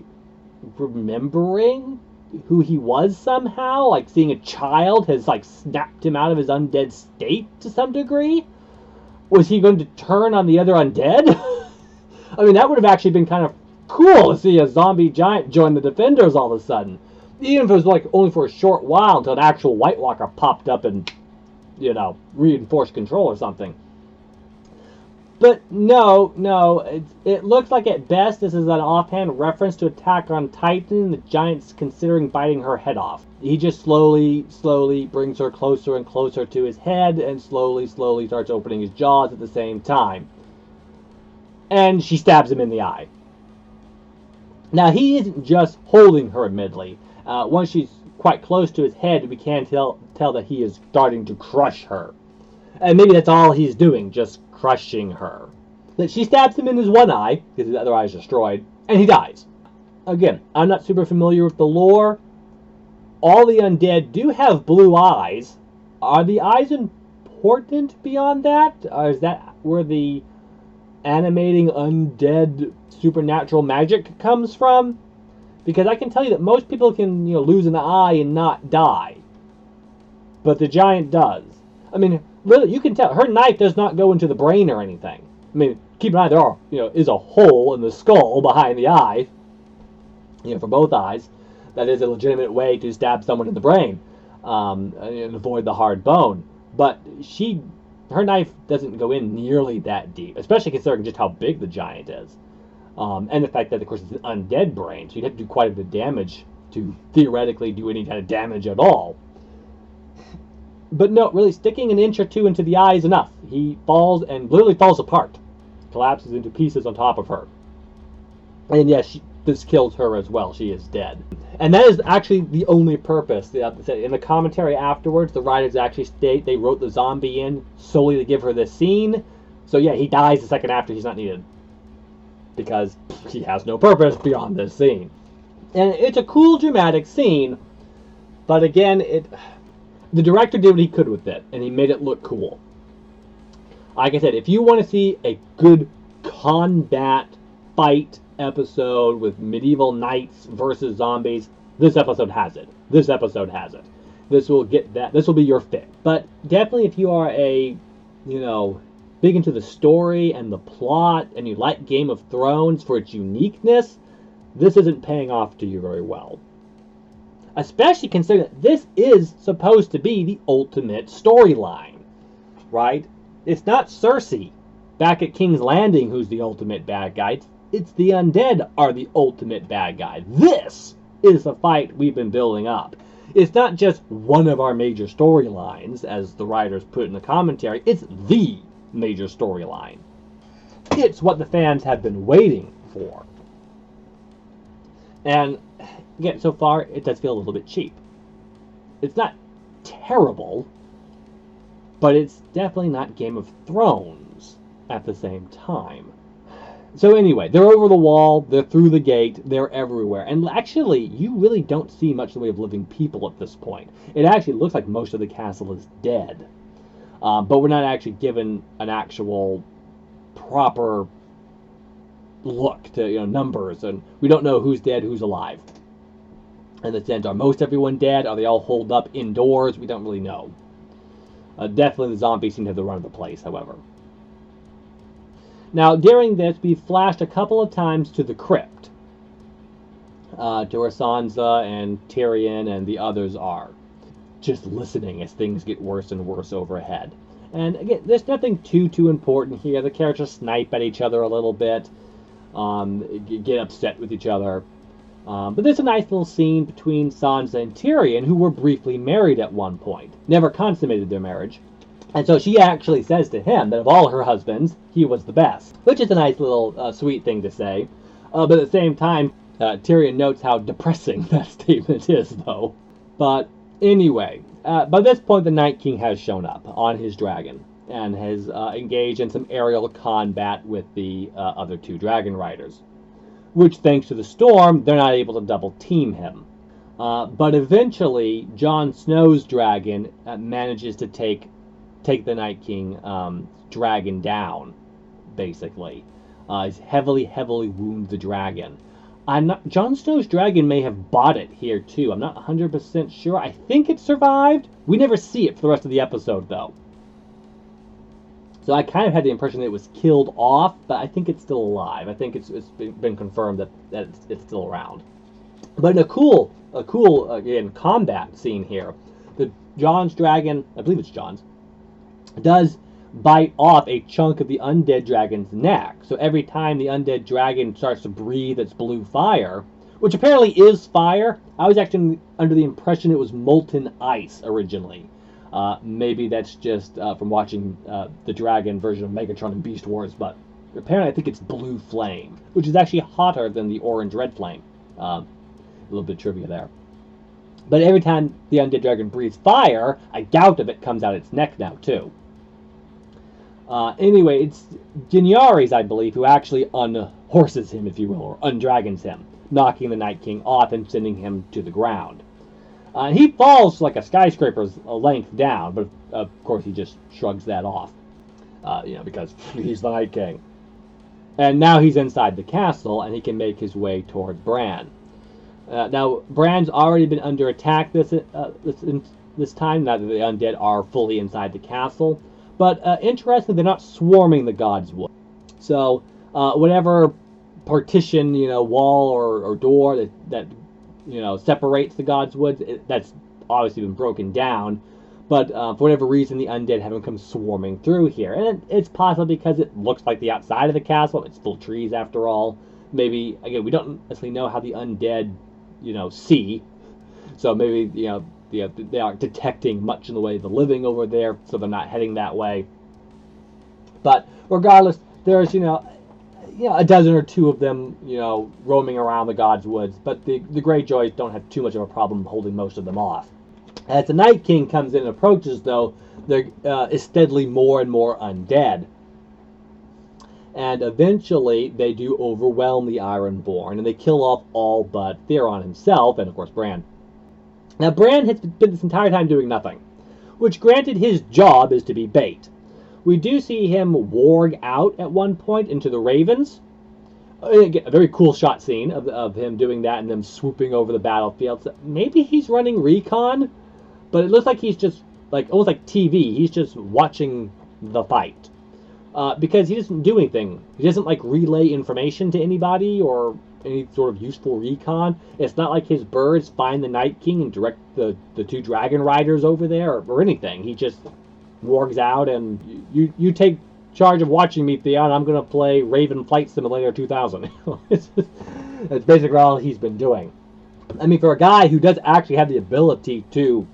Speaker 3: remembering who he was somehow? Like seeing a child has like snapped him out of his undead state to some degree? Was he going to turn on the other undead? I mean, that would have actually been kind of cool to see a zombie giant join the defenders all of a sudden. Even if it was like only for a short while until an actual White Walker popped up and, reinforced control or something. But no, it looks like at best this is an offhand reference to Attack on Titan. The giant's considering biting her head off. He just slowly brings her closer and closer to his head and slowly starts opening his jaws at the same time. And she stabs him in the eye. Now, he isn't just holding her, admittedly. Once she's quite close to his head, we can tell that he is starting to crush her. And maybe that's all he's doing, just crushing her. But she stabs him in his one eye, because his other eye is destroyed, and he dies. Again, I'm not super familiar with the lore. All the undead do have blue eyes. Are the eyes important beyond that? Or is that where the animating undead supernatural magic comes from? Because I can tell you that most people can, lose an eye and not die. But the giant does. I mean, really, you can tell her knife does not go into the brain or anything. I mean, keep in mind there is a hole in the skull behind the eye, for both eyes. That is a legitimate way to stab someone in the brain and avoid the hard bone. but her knife doesn't go in nearly that deep, especially considering just how big the giant is. And the fact that, of course, it's an undead brain, so you'd have to do quite a bit of damage to theoretically do any kind of damage at all. But no, really, sticking an inch or two into the eye is enough. He falls and literally falls apart, collapses into pieces on top of her. And yes, this kills her as well. She is dead. And that is actually the only purpose. In the commentary afterwards, the writers actually state they wrote the zombie in solely to give her this scene. So yeah, he dies the second after. He's not needed, because he has no purpose beyond this scene. And it's a cool, dramatic scene, but again, the director did what he could with it, and he made it look cool. Like I said, if you want to see a good combat fight episode with medieval knights versus zombies, this episode has it. This episode has it. This will get that. This will be your fit. But definitely, if you are big into the story and the plot, and you like Game of Thrones for its uniqueness, this isn't paying off to you very well. Especially considering that this is supposed to be the ultimate storyline, right? It's not Cersei back at King's Landing who's the ultimate bad guy. It's the undead are the ultimate bad guy. This is the fight we've been building up. It's not just one of our major storylines, as the writers put in the commentary. It's the major storyline. It's what the fans have been waiting for. And again, so far, it does feel a little bit cheap. It's not terrible, but it's definitely not Game of Thrones at the same time. So anyway, they're over the wall, they're through the gate, they're everywhere. And actually, you really don't see much in the way of living people at this point. It actually looks like most of the castle is dead. But we're not actually given an actual proper look to numbers, and we don't know who's dead, who's alive. In the sense, are most everyone dead? Are they all holed up indoors? We don't really know. Definitely the zombies seem to have the run of the place, however. Now, during this, we flashed a couple of times to the crypt, to where Sansa and Tyrion and the others are, just listening as things get worse and worse overhead. And again, there's nothing too important here. The characters snipe at each other a little bit, get upset with each other. But there's a nice little scene between Sansa and Tyrion, who were briefly married at one point. Never consummated their marriage. And so she actually says to him that of all her husbands, he was the best. Which is a nice little sweet thing to say. But at the same time, Tyrion notes how depressing that statement is, though. But anyway, by this point the Night King has shown up on his dragon and has engaged in some aerial combat with the other two dragon riders. Which, thanks to the storm, they're not able to double team him. But eventually, Jon Snow's dragon manages to take the Night King dragon down, basically. He's heavily wound the dragon. Jon Snow's dragon may have bought it here too. I'm not 100% sure. I think it survived. We never see it for the rest of the episode, though. So I kind of had the impression that it was killed off, but I think it's still alive. I think it's been confirmed that it's still around. But in a cool again combat scene here, Jon's dragon, I believe it's Jon's, does bite off a chunk of the undead dragon's neck. So every time the undead dragon starts to breathe its blue fire, which apparently is fire, I was actually under the impression it was molten ice originally. Maybe that's just from watching the dragon version of Megatron and Beast Wars, but apparently I think it's blue flame, which is actually hotter than the orange-red flame. A little bit of trivia there. But every time the undead dragon breathes fire, a gout of it comes out its neck now, too. Anyway, it's Daenerys, I believe, who actually unhorses him, if you will, or undragons him, knocking the Night King off and sending him to the ground. He falls like a skyscraper's length down, but of course he just shrugs that off, because he's the Night King. And now he's inside the castle, and he can make his way toward Bran. Now, Bran's already been under attack this time, now that the undead are fully inside the castle. But interestingly, they're not swarming the Godswood. So whatever partition, wall or door that separates the Godswood, that's obviously been broken down. But for whatever reason, the undead haven't come swarming through here. And it's possibly because it looks like the outside of the castle. It's full of trees, after all. Maybe, again, we don't necessarily know how the undead, see. So maybe, they aren't detecting much in the way of the living over there, so they're not heading that way. But regardless, there's, a dozen or two of them, roaming around the God's Woods. But the Greyjoys don't have too much of a problem holding most of them off. As the Night King comes in and approaches, though, there is steadily more and more undead. And eventually, they do overwhelm the Ironborn, and they kill off all but Theron himself, and of course Bran. Now, Bran has been this entire time doing nothing, which, granted, his job is to be bait. We do see him warg out at one point into the Ravens. Again, a very cool shot scene of him doing that and them swooping over the battlefield. So maybe he's running recon, but it looks like he's just, almost like TV. He's just watching the fight. Because he doesn't do anything. He doesn't, relay information to anybody or any sort of useful recon. It's not like his birds find the Night King and direct the two dragon riders over there or anything. He just wargs out and you take charge of watching me, Theon. I'm going to play Raven Flight Simulator 2000. That's basically all he's been doing. I mean, for a guy who does actually have the ability to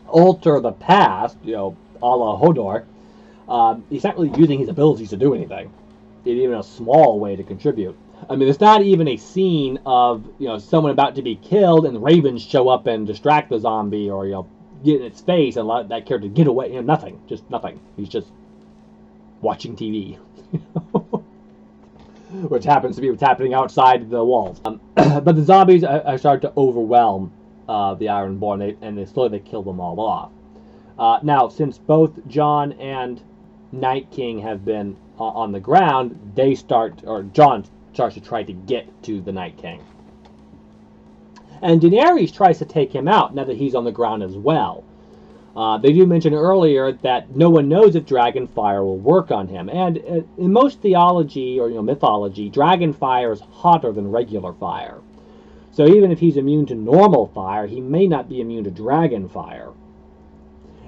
Speaker 3: alter the past, a la Hodor, he's not really using his abilities to do anything, even a small way to contribute. I mean, there's not even a scene of, someone about to be killed and the Ravens show up and distract the zombie or, get in its face and let that character get away. Nothing. Just nothing. He's just watching TV. Which happens to be what's happening outside the walls. But the zombies are starting to overwhelm the Ironborn, and they slowly kill them all off. Now, since both Jon and Night King have been on the ground, Jon starts to try to get to the Night King. And Daenerys tries to take him out now that he's on the ground as well. They do mention earlier that no one knows if dragon fire will work on him. And in most theology or mythology, dragon fire is hotter than regular fire. So even if he's immune to normal fire, he may not be immune to dragon fire.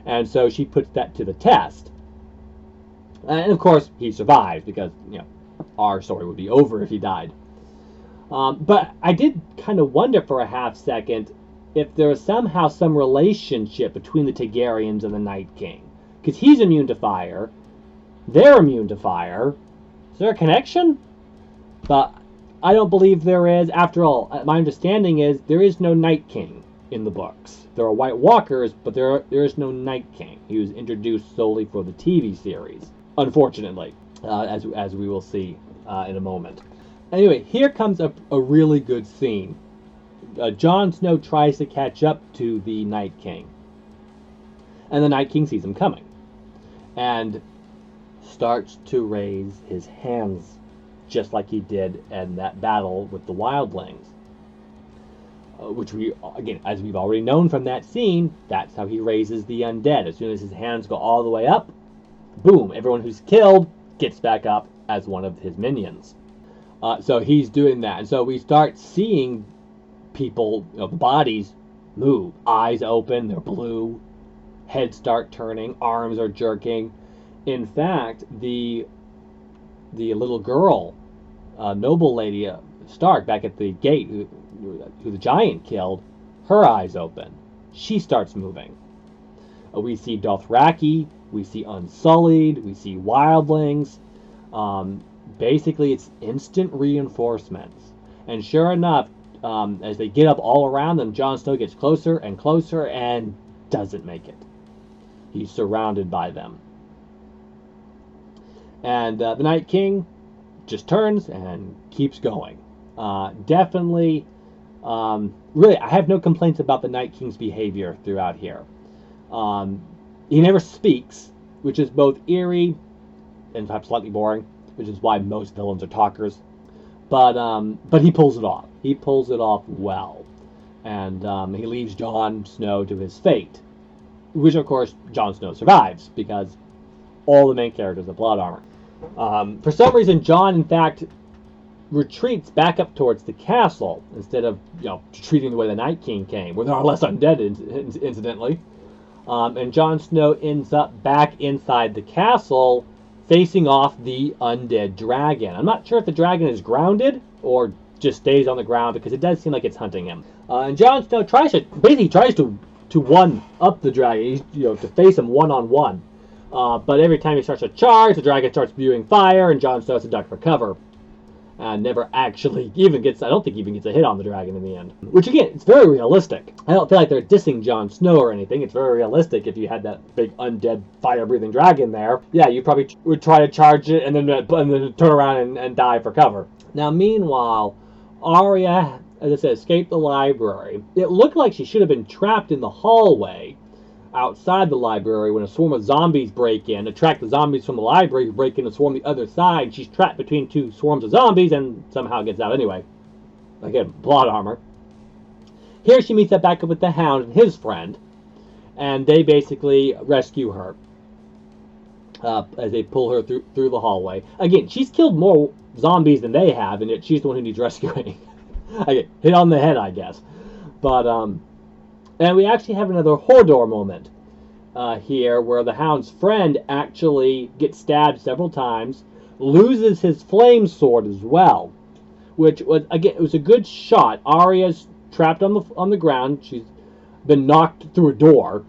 Speaker 3: And so she puts that to the test. And of course, he survives because, our story would be over if he died. But I did kind of wonder for a half second if there was somehow some relationship between the Targaryens and the Night King. Because he's immune to fire. They're immune to fire. Is there a connection? But I don't believe there is. After all, my understanding is there is no Night King in the books. There are White Walkers, but there is no Night King. He was introduced solely for the TV series, unfortunately, as we will see in a moment. Anyway, here comes a really good scene. Jon Snow tries to catch up to the Night King. And the Night King sees him coming. And starts to raise his hands, just like he did in that battle with the wildlings. Which again, as we've already known from that scene, that's how he raises the undead. As soon as his hands go all the way up, boom, everyone who's killed gets back up as one of his minions. So he's doing that. And so we start seeing people, the bodies move. Eyes open, they're blue. Heads start turning, arms are jerking. In fact, the little girl, noble lady Stark back at the gate, who the giant killed, her eyes open. She starts moving. We see Dothraki, we see Unsullied, we see wildlings. Basically, it's instant reinforcements. And sure enough, as they get up all around them, Jon Snow gets closer and closer and doesn't make it. He's surrounded by them. And the Night King just turns and keeps going. Definitely, really, I have no complaints about the Night King's behavior throughout here. He never speaks, which is both eerie and perhaps slightly boring, which is why most villains are talkers. But he pulls it off. He pulls it off well. And he leaves Jon Snow to his fate. Which, of course, Jon Snow survives, because all the main characters have blood armor. For some reason, Jon, in fact, retreats back up towards the castle, instead of, retreating the way the Night King came, where there are less undead, incidentally. And Jon Snow ends up back inside the castle, facing off the undead dragon. I'm not sure if the dragon is grounded or just stays on the ground, because it does seem like it's hunting him. And Jon Snow tries to one up the dragon, to face him one-on-one. But every time he starts to charge, the dragon starts spewing fire, and Jon Snow has to duck for cover. And never actually I don't think even gets a hit on the dragon in the end. Which, again, it's very realistic. I don't feel like they're dissing Jon Snow or anything. It's very realistic. If you had that big undead fire-breathing dragon there, yeah, you probably would try to charge it and then turn around and dive for cover. Now, meanwhile, Arya, as I said, escaped the library. It looked like she should have been trapped in the hallway outside the library when a swarm of zombies break in, attract the zombies from the library who break in and swarm the other side. She's trapped between two swarms of zombies and somehow gets out anyway. Again, plot armor. Here she meets up back up with the Hound and his friend, and they basically rescue her as they pull her through the hallway. Again, she's killed more zombies than they have, and yet she's the one who needs rescuing. I get hit on the head, I guess. But and we actually have another Hodor moment here, where the Hound's friend actually gets stabbed several times, loses his flame sword as well, which was, again, it was a good shot. Arya's trapped on the ground. She's been knocked through a door,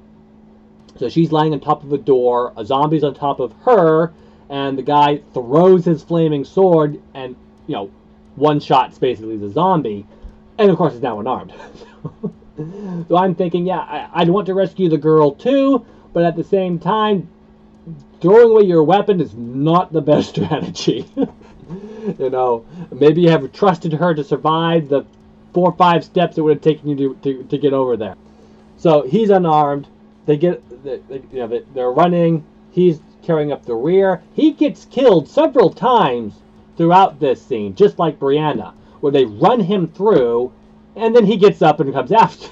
Speaker 3: so she's lying on top of a door. A zombie's on top of her, and the guy throws his flaming sword, and one shot's basically the zombie, and of course is now unarmed. So I'm thinking, yeah, I'd want to rescue the girl too, but at the same time, throwing away your weapon is not the best strategy. Maybe you have trusted her to survive the 4 or 5 steps it would have taken you to get over there. So he's unarmed. They're running. He's carrying up the rear. He gets killed several times throughout this scene, just like Brianna, where they run him through, and then he gets up and comes after.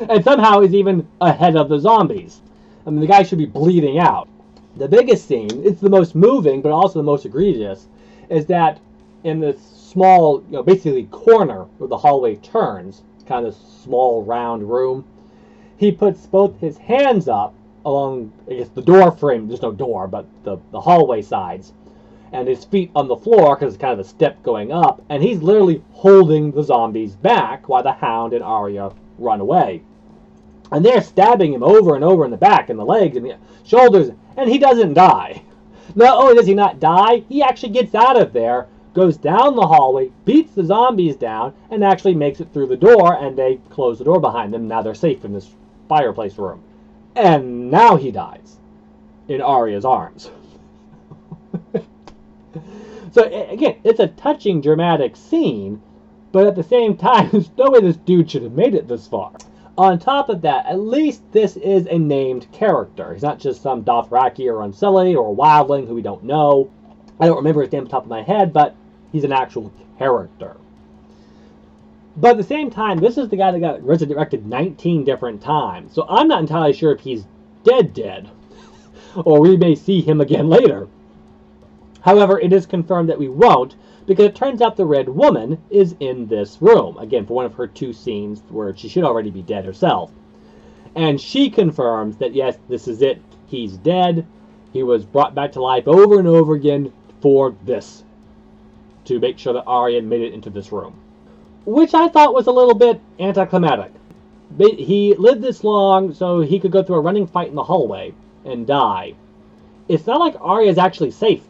Speaker 3: And somehow is even ahead of the zombies. I mean, the guy should be bleeding out. The biggest scene, it's the most moving, but also the most egregious, is that in this small, basically corner where the hallway turns, kind of small round room, he puts both his hands up along, I guess, the door frame. There's no door, but the hallway sides, and his feet on the floor, because it's kind of a step going up, and he's literally holding the zombies back while the Hound and Arya run away. And they're stabbing him over and over in the back and the legs and the shoulders, and he doesn't die. Not only does he not die, he actually gets out of there, goes down the hallway, beats the zombies down, and actually makes it through the door, and they close the door behind them. Now they're safe in this fireplace room. And now he dies in Arya's arms. So, again, it's a touching, dramatic scene, but at the same time, there's no way this dude should have made it this far. On top of that, at least this is a named character. He's not just some Dothraki or Unsullied or a wildling who we don't know. I don't remember his name off the top of my head, but he's an actual character. But at the same time, this is the guy that got resurrected 19 different times, so I'm not entirely sure if he's dead, or we may see him again later. However, it is confirmed that we won't, because it turns out the Red Woman is in this room, again, for one of her 2 scenes where she should already be dead herself. And she confirms that, yes, this is it. He's dead. He was brought back to life over and over again for this, to make sure that Arya made it into this room. Which I thought was a little bit anticlimactic. He lived this long so he could go through a running fight in the hallway and die. It's not like Arya's actually safe,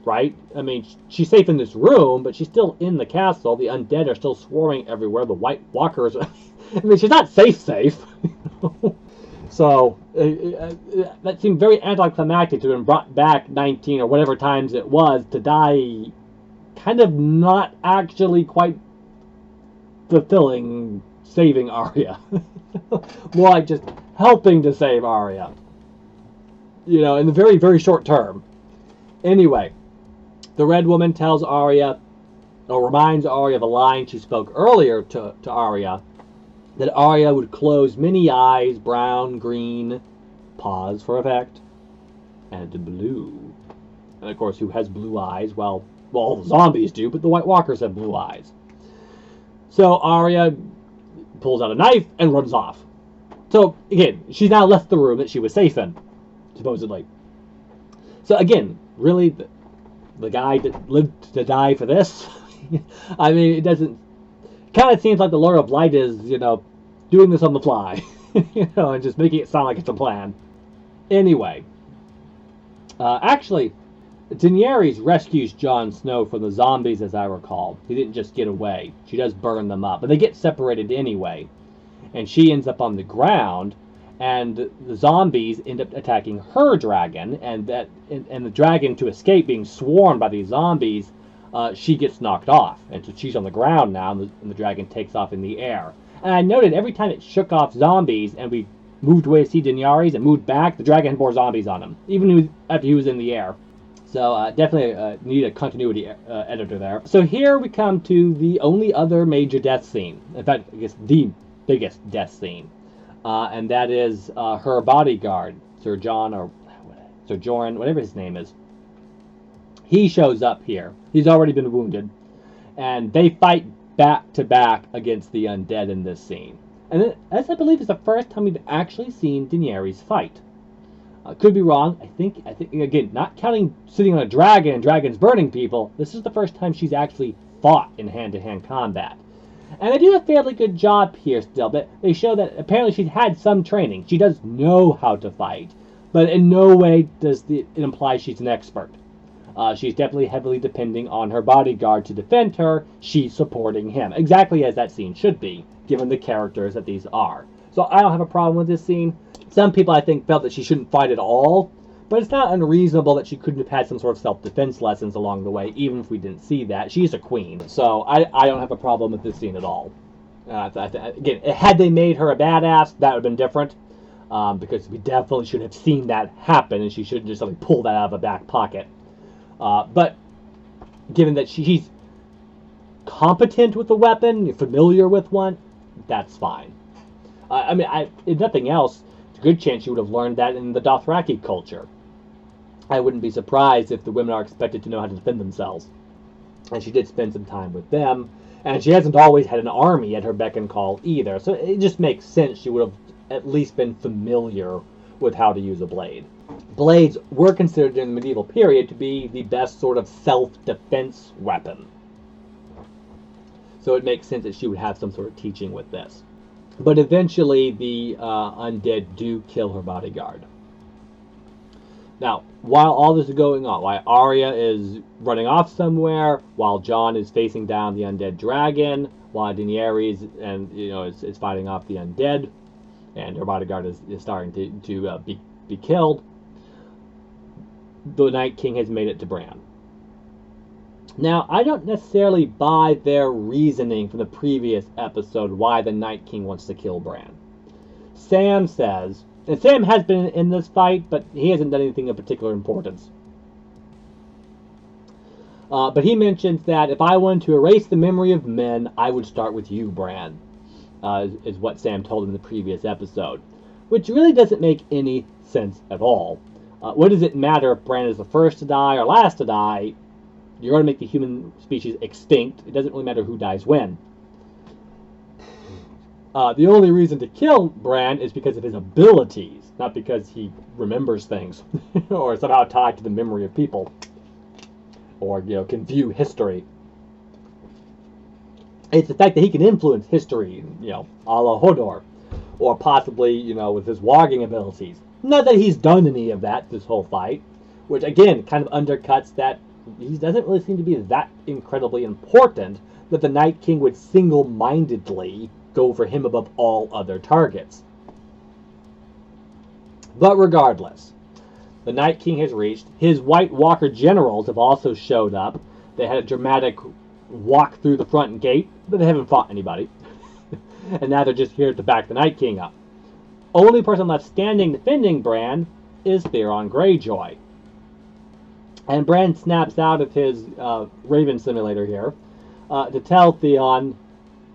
Speaker 3: right? I mean, she's safe in this room, but she's still in the castle. The undead are still swarming everywhere. The White Walkers, I mean, she's not safe. So, that seemed very anticlimactic to have been brought back 19 or whatever times it was to die, kind of not actually quite fulfilling saving Arya. More like just helping to save Arya. In the very, very short term. Anyway, the Red Woman tells Arya, or reminds Arya of a line she spoke earlier to Arya, that Arya would close many eyes, brown, green, pause for effect, and blue. And of course, who has blue eyes? Well, all the zombies do, but the White Walkers have blue eyes. So Arya pulls out a knife and runs off So, again, she's now left the room that she was safe in, supposedly. So, again, really, the guy that lived to die for this? I mean, it doesn't... kind of seems like the Lord of Light is, doing this on the fly. And just making it sound like it's a plan. Anyway. Actually, Daenerys rescues Jon Snow from the zombies, as I recall. He didn't just get away. She does burn them up. But they get separated anyway. And she ends up on the ground, and the zombies end up attacking her dragon, and the dragon, to escape being swarmed by these zombies, she gets knocked off. And so she's on the ground now, and the dragon takes off in the air. And I noted every time it shook off zombies, and we moved away to see Daenerys and moved back, the dragon had more zombies on him, even after he was in the air. So definitely need a continuity editor there. So here we come to the only other major death scene. In fact, I guess the biggest death scene. And that is her bodyguard, Sir Jorah, whatever his name is. He shows up here. He's already been wounded. And they fight back to back against the undead in this scene. And this, I believe, is the first time we've actually seen Daenerys fight. Could be wrong. I think again, not counting sitting on a dragon and dragons burning people, this is the first time she's actually fought in hand-to-hand combat. And they do a fairly good job here still. But they show that apparently she's had some training. She does know how to fight. But in no way does it imply she's an expert. She's definitely heavily depending on her bodyguard to defend her. She's supporting him. Exactly as that scene should be, given the characters that these are. So I don't have a problem with this scene. Some people, I think, felt that she shouldn't fight at all. But it's not unreasonable that she couldn't have had some sort of self-defense lessons along the way, even if we didn't see that. She's a queen. So I don't have a problem with this scene at all. Again, had they made her a badass, that would have been different. Because we definitely should have seen that happen, and she shouldn't just suddenly pull that out of a back pocket. But given that she's competent with a weapon, familiar with one, that's fine. If nothing else, it's a good chance she would have learned that in the Dothraki culture. I wouldn't be surprised if the women are expected to know how to defend themselves. And she did spend some time with them. And she hasn't always had an army at her beck and call either. So it just makes sense she would have at least been familiar with how to use a blade. Blades were considered in the medieval period to be the best sort of self-defense weapon. So it makes sense that she would have some sort of teaching with this. But eventually the undead do kill her bodyguard. Now, while all this is going on, while Arya is running off somewhere, while Jon is facing down the undead dragon, while Daenerys is fighting off the undead, and her bodyguard is starting to be killed, the Night King has made it to Bran. Now, I don't necessarily buy their reasoning from the previous episode why the Night King wants to kill Bran. Sam says, and Sam has been in this fight, but he hasn't done anything of particular importance. But he mentions that if I wanted to erase the memory of men, I would start with you, Bran, is what Sam told him in the previous episode. Which really doesn't make any sense at all. What does it matter if Bran is the first to die or last to die? You're going to make the human species extinct. It doesn't really matter who dies when. The only reason to kill Bran is because of his abilities, not because he remembers things or somehow tied to the memory of people, or can view history. It's the fact that he can influence history, a la Hodor, or possibly with his warging abilities. Not that he's done any of that this whole fight, which again kind of undercuts that he doesn't really seem to be that incredibly important that the Night King would single-mindedly go for him above all other targets. But regardless, the Night King has reached. His White Walker generals have also showed up. They had a dramatic walk through the front gate, but they haven't fought anybody. And now they're just here to back the Night King up. Only person left standing defending Bran is Theon Greyjoy. And Bran snaps out of his Raven simulator here to tell Theon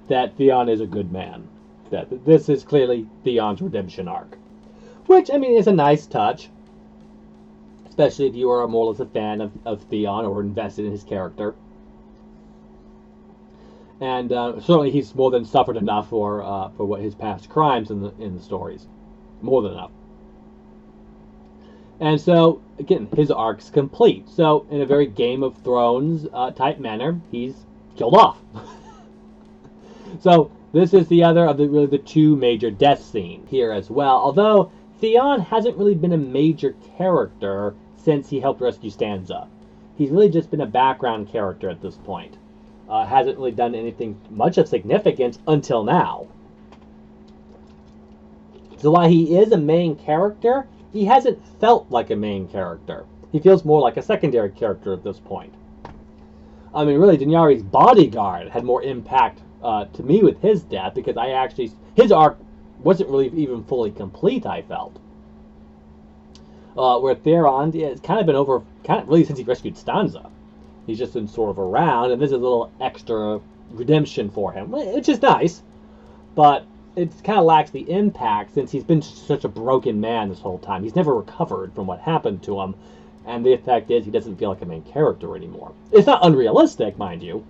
Speaker 3: that Theon is a good man. That this is clearly Theon's redemption arc. Which, is a nice touch. Especially if you are more or less a fan of Theon or invested in his character. And certainly he's more than suffered enough for what his past crimes in the stories. More than enough. And so, again, his arc's complete. So, in a very Game of Thrones type manner, he's killed off. So, this is the other of the two major death scenes here as well. Although, Theon hasn't really been a major character since he helped rescue Stanza. He's really just been a background character at this point. Hasn't really done anything much of significance until now. So while he is a main character, he hasn't felt like a main character. He feels more like a secondary character at this point. I mean, really, Daenerys' bodyguard had more impact to me with his death, because his arc wasn't really even fully complete, I felt. Where Theron, it's kind of been over, really since he rescued Stanza. He's just been sort of around, and this is a little extra redemption for him, which is nice, but it kind of lacks the impact since he's been such a broken man this whole time. He's never recovered from what happened to him, and the effect is he doesn't feel like a main character anymore. It's not unrealistic, mind you,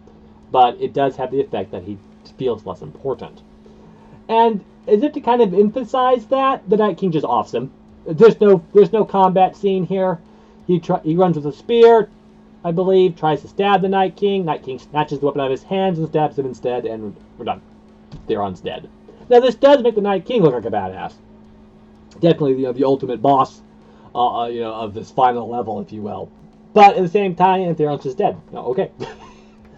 Speaker 3: but it does have the effect that he feels less important. And as if to kind of emphasize that, the Night King just offs him. There's no combat scene here. He runs with a spear, I believe, tries to stab the Night King. Night King snatches the weapon out of his hands and stabs him instead, and we're done. Theron's dead. Now, this does make the Night King look like a badass. Definitely, the ultimate boss, of this final level, if you will. But at the same time, Theron's just dead. No, okay.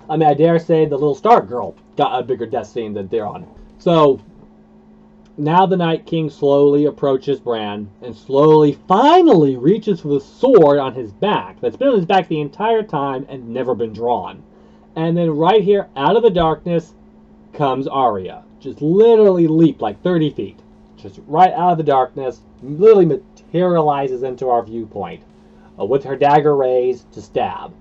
Speaker 3: I mean, I dare say the little Stark girl got a bigger death scene than Theron. So, now the Night King slowly approaches Bran and finally reaches for the sword on his back that's been on his back the entire time and never been drawn. And then right here, out of the darkness, comes Arya. Just literally leaped like 30 feet. Just right out of the darkness, literally materializes into our viewpoint with her dagger raised to stab.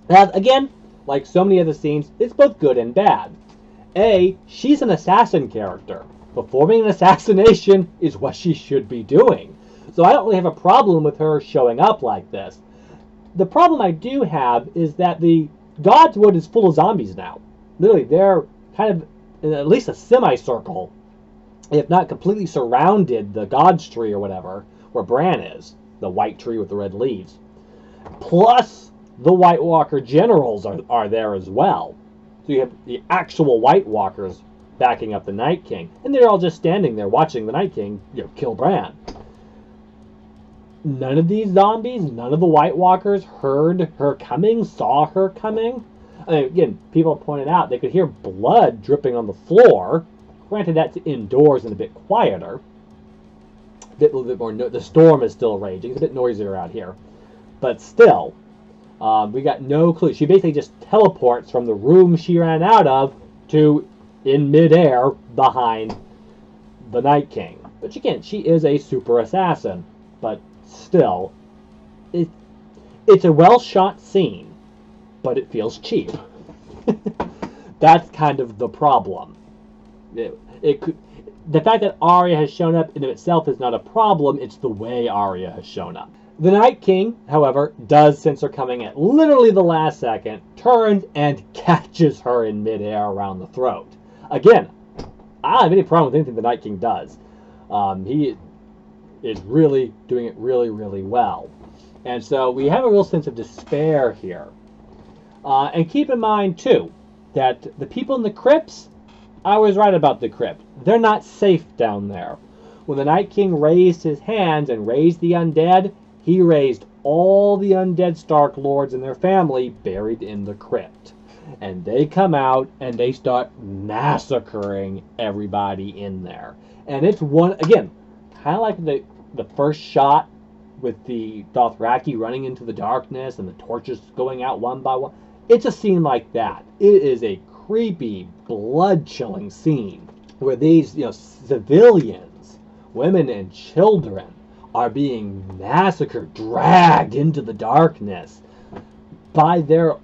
Speaker 3: Now, again, like so many other scenes, it's both good and bad. She's an assassin character. Performing an assassination is what she should be doing. So I don't really have a problem with her showing up like this. The problem I do have is that the Godswood is full of zombies now. Literally, they're kind of in at least a semicircle, if not completely surrounded the God's tree or whatever, where Bran is, the white tree with the red leaves. Plus, the White Walker generals are there as well. So you have the actual White Walkers backing up the Night King, and they're all just standing there watching the Night King, kill Bran. None of these zombies, none of the White Walkers heard her coming, saw her coming. I mean, again, people pointed out they could hear blood dripping on the floor. Granted, that's indoors and a bit quieter. A little bit more. The storm is still raging. It's a bit noisier out here, but still, we got no clue. She basically just teleports from the room she ran out of to in midair behind the Night King. Which again, she is a super assassin, but still, it's a well shot scene, but it feels cheap. That's kind of the problem. The fact that Arya has shown up in itself is not a problem, it's the way Arya has shown up. The Night King, however, does sense her coming at literally the last second, turns and catches her in midair around the throat. Again, I don't have any problem with anything the Night King does. He is really doing it really, really well. And so we have a real sense of despair here. And keep in mind, too, that the people in the crypts, I was right about the crypt. They're not safe down there. When the Night King raised his hands and raised the undead, he raised all the undead Stark lords and their family buried in the crypt. And they come out and they start massacring everybody in there. And it's again, kind of like the first shot with the Dothraki running into the darkness and the torches going out one by one. It's a scene like that. It is a creepy, blood-chilling scene where these, civilians, women and children, are being massacred, dragged into the darkness by their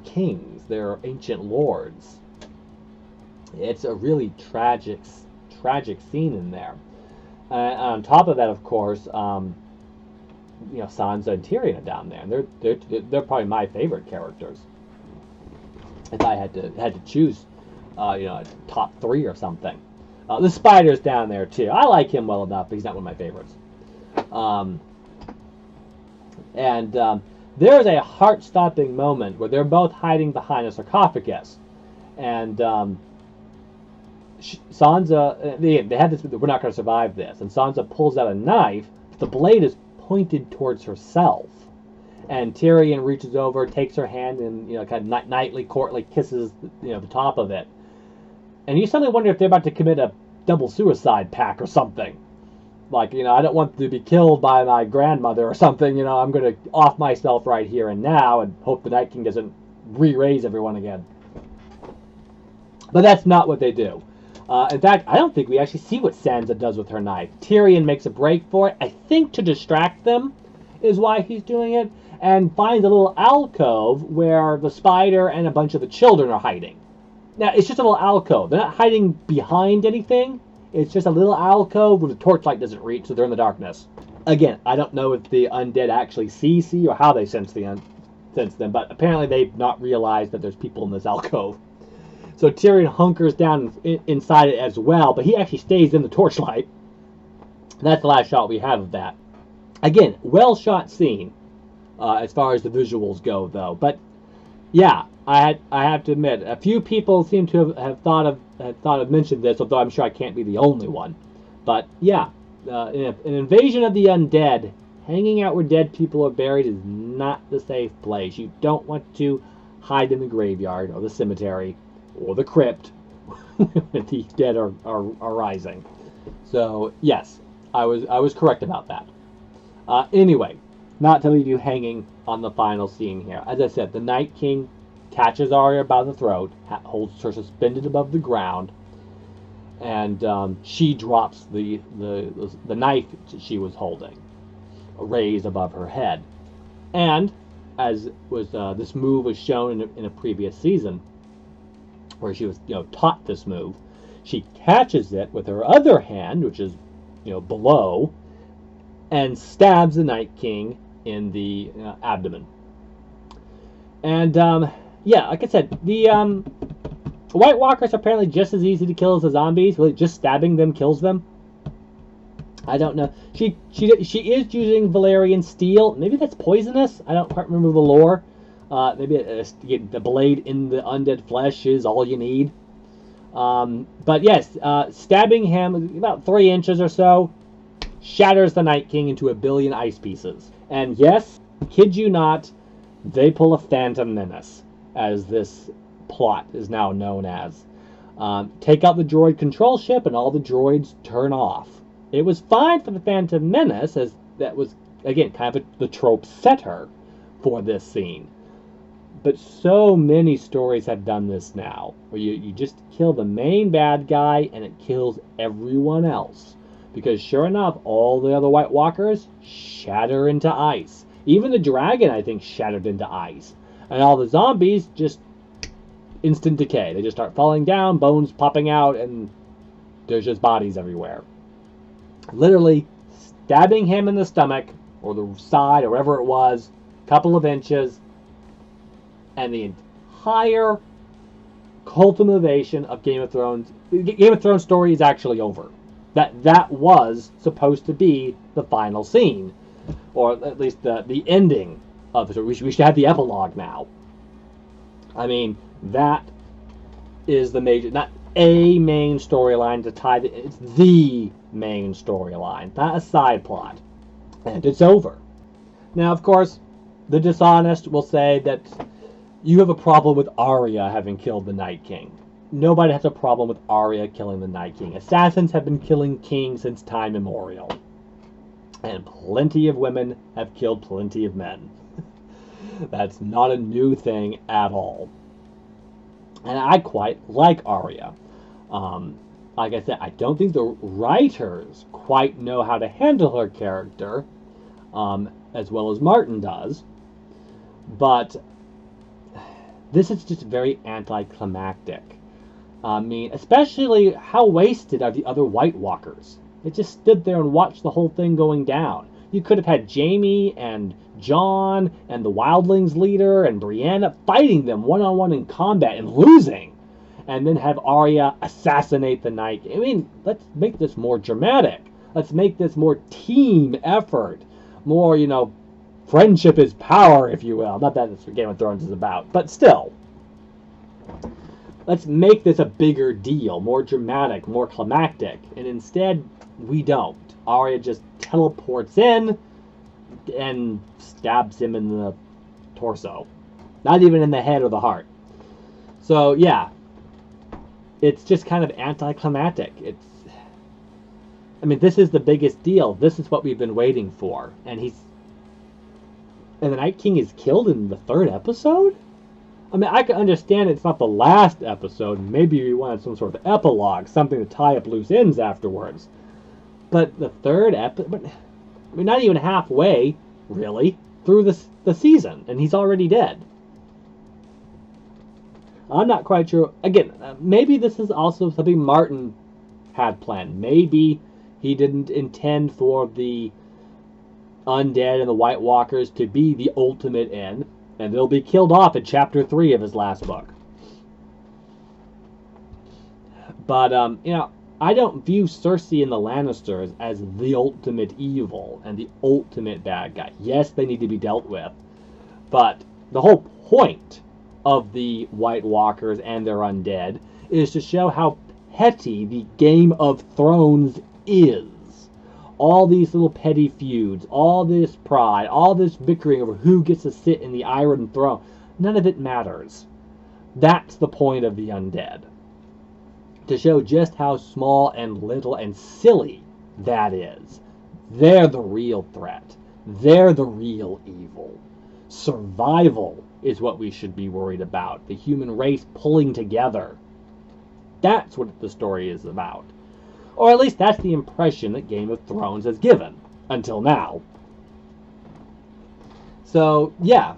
Speaker 3: kings, their ancient lords. It's a really tragic scene in there. On top of that, of course, Sansa and Tyrion are down there, and they're probably my favorite characters. if I had to choose, a top 3 or something. The Spider's down there too. I like him well enough, but he's not one of my favorites. There's a heart-stopping moment where they're both hiding behind a sarcophagus, and Sansa, they have this. We're not going to survive this, and Sansa pulls out a knife. But the blade is pointed towards herself, and Tyrion reaches over, takes her hand, and kind of nightly, courtly kisses the top of it. And you suddenly wonder if they're about to commit a double suicide pact or something. Like, I don't want to be killed by my grandmother or something. I'm going to off myself right here and now and hope the Night King doesn't re-raise everyone again. But that's not what they do. In fact, I don't think we actually see what Sansa does with her knife. Tyrion makes a break for it, I think to distract them is why he's doing it, and finds a little alcove where the Spider and a bunch of the children are hiding. Now, it's just a little alcove. They're not hiding behind anything. It's just a little alcove where the torchlight doesn't reach, so they're in the darkness. Again, I don't know if the undead actually see or how they sense them, but apparently they've not realized that there's people in this alcove. So Tyrion hunkers down inside it as well, but he actually stays in the torchlight. That's the last shot we have of that. Again, well shot scene as far as the visuals go, though. But yeah, I have to admit, a few people seem to have thought of mentioned this, although I'm sure I can't be the only one. But yeah, an invasion of the undead, hanging out where dead people are buried is not the safe place. You don't want to hide in the graveyard or the cemetery or the crypt when the dead are rising. So yes, I was correct about that. Anyway, not to leave you hanging on the final scene here. As I said, the Night King catches Arya by the throat, holds her suspended above the ground, and she drops the knife she was holding, raised above her head. And as was this move was shown in a previous season, where she was taught this move, she catches it with her other hand, which is below, and stabs the Night King in the abdomen. And yeah, like I said, the White Walkers are apparently just as easy to kill as the zombies. Really, just stabbing them kills them. I don't know. She is using Valyrian steel. Maybe that's poisonous. I don't quite remember the lore. Maybe the blade in the undead flesh is all you need. But yes, stabbing him about 3 inches or so shatters the Night King into a billion ice pieces. And yes, kid you not, they pull a Phantom Menace, as this plot is now known as. Take out the droid control ship and all the droids turn off. It was fine for the Phantom Menace, as that was, again, kind of the trope setter for this scene. But so many stories have done this now, where you just kill the main bad guy and it kills everyone else. Because sure enough, all the other White Walkers shatter into ice. Even the dragon, I think, shattered into ice. And all the zombies just instant decay. They just start falling down, bones popping out, and there's just bodies everywhere. Literally stabbing him in the stomach, or the side, or wherever it was, a couple of inches, and the entire culmination of Game of Thrones story is actually over. That was supposed to be the final scene, or at least the ending of the story. We should have the epilogue now. I mean, that is the major, not a main storyline to tie it's the main storyline, not a side plot. And it's over. Now, of course, the dishonest will say that you have a problem with Arya having killed the Night King. Nobody has a problem with Arya killing the Night King. Assassins have been killing kings since time immemorial. And plenty of women have killed plenty of men. That's not a new thing at all. And I quite like Arya. Like I said, I don't think the writers quite know how to handle her character as well as Martin does. But this is just very anticlimactic. I mean, especially how wasted are the other White Walkers? They just stood there and watched the whole thing going down. You could have had Jamie and John and the Wildlings leader and Brianna fighting them one-on-one in combat and losing. And then have Arya assassinate the Night King. I mean, let's make this more dramatic. Let's make this more team effort. More, friendship is power, if you will. Not that that's what Game of Thrones is about, but still. Let's make this a bigger deal, more dramatic, more climactic. And instead, we don't. Arya just teleports in and stabs him in the torso. Not even in the head or the heart. So, yeah. It's just kind of anticlimactic. This is the biggest deal. This is what we've been waiting for. And the Night King is killed in the 3rd episode? I can understand it's not the last episode. Maybe we wanted some sort of epilogue, something to tie up loose ends afterwards. But the 3rd episode, not even halfway, really, through the season, and he's already dead. I'm not quite sure. Again, maybe this is also something Martin had planned. Maybe he didn't intend for the undead and the White Walkers to be the ultimate end, and they'll be killed off in chapter 3 of his last book. But, I don't view Cersei and the Lannisters as the ultimate evil and the ultimate bad guy. Yes, they need to be dealt with, but the whole point of the White Walkers and their undead is to show how petty the Game of Thrones is. All these little petty feuds, all this pride, all this bickering over who gets to sit in the Iron Throne, none of it matters. That's the point of the undead. To show just how small and little and silly that is. They're the real threat. They're the real evil. Survival is what we should be worried about. The human race pulling together. That's what the story is about. Or at least that's the impression that Game of Thrones has given. Until now. So, yeah.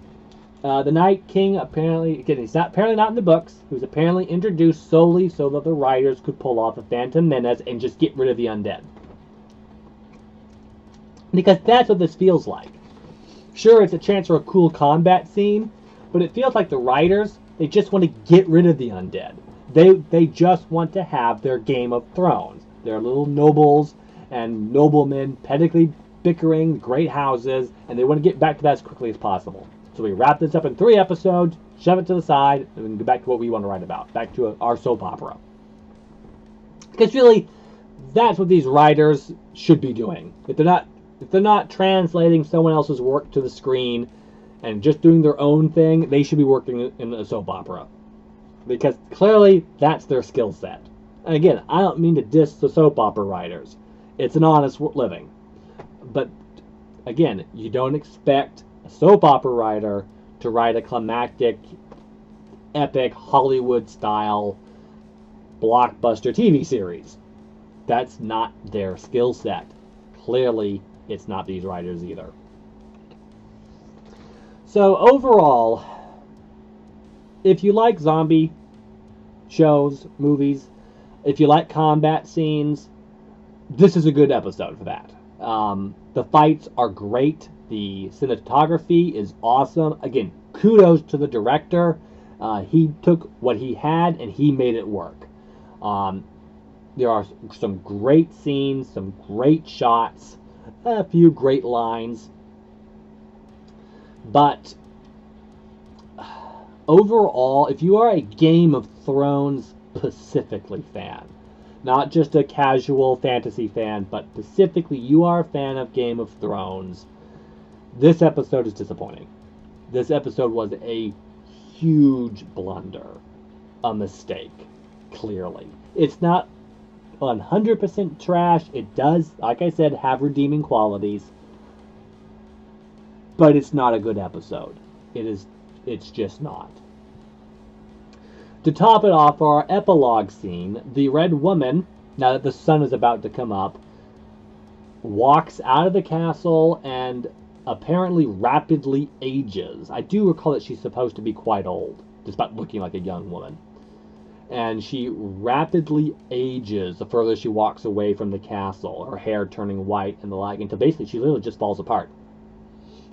Speaker 3: The Night King apparently, again, he's apparently not in the books. He was apparently introduced solely so that the writers could pull off a Phantom Menace and just get rid of the undead. Because that's what this feels like. Sure, it's a chance for a cool combat scene, but it feels like the writers, they just want to get rid of the undead. They just want to have their Game of Thrones. Their little nobles and noblemen pedantically bickering, great houses, and they want to get back to that as quickly as possible. So we wrap this up in 3 episodes, shove it to the side, and we can go back to what we want to write about. Back to our soap opera. Because really, that's what these writers should be doing. If they're not translating someone else's work to the screen and just doing their own thing, they should be working in a soap opera. Because clearly, that's their skill set. And again, I don't mean to diss the soap opera writers. It's an honest living. But, again, you don't expect a soap opera writer to write a climactic, epic, Hollywood-style blockbuster TV series. That's not their skill set. Clearly, it's not these writers either. So, overall, if you like zombie shows, movies, if you like combat scenes, this is a good episode for that. The fights are great. The cinematography is awesome. Again, kudos to the director. He took what he had and he made it work. There are some great scenes, some great shots, a few great lines. But overall, if you are a Game of Thrones specifically fan, not just a casual fantasy fan, but specifically you are a fan of Game of Thrones, this episode is disappointing. This episode was a huge blunder. A mistake, clearly. It's not 100% trash. It does, like I said, have redeeming qualities. But it's not a good episode. It's just not. To top it off, for our epilogue scene, the Red Woman, now that the sun is about to come up, walks out of the castle and apparently rapidly ages. I do recall that she's supposed to be quite old, despite looking like a young woman. and she rapidly ages the further she walks away from the castle, her hair turning white and the like, until basically she literally just falls apart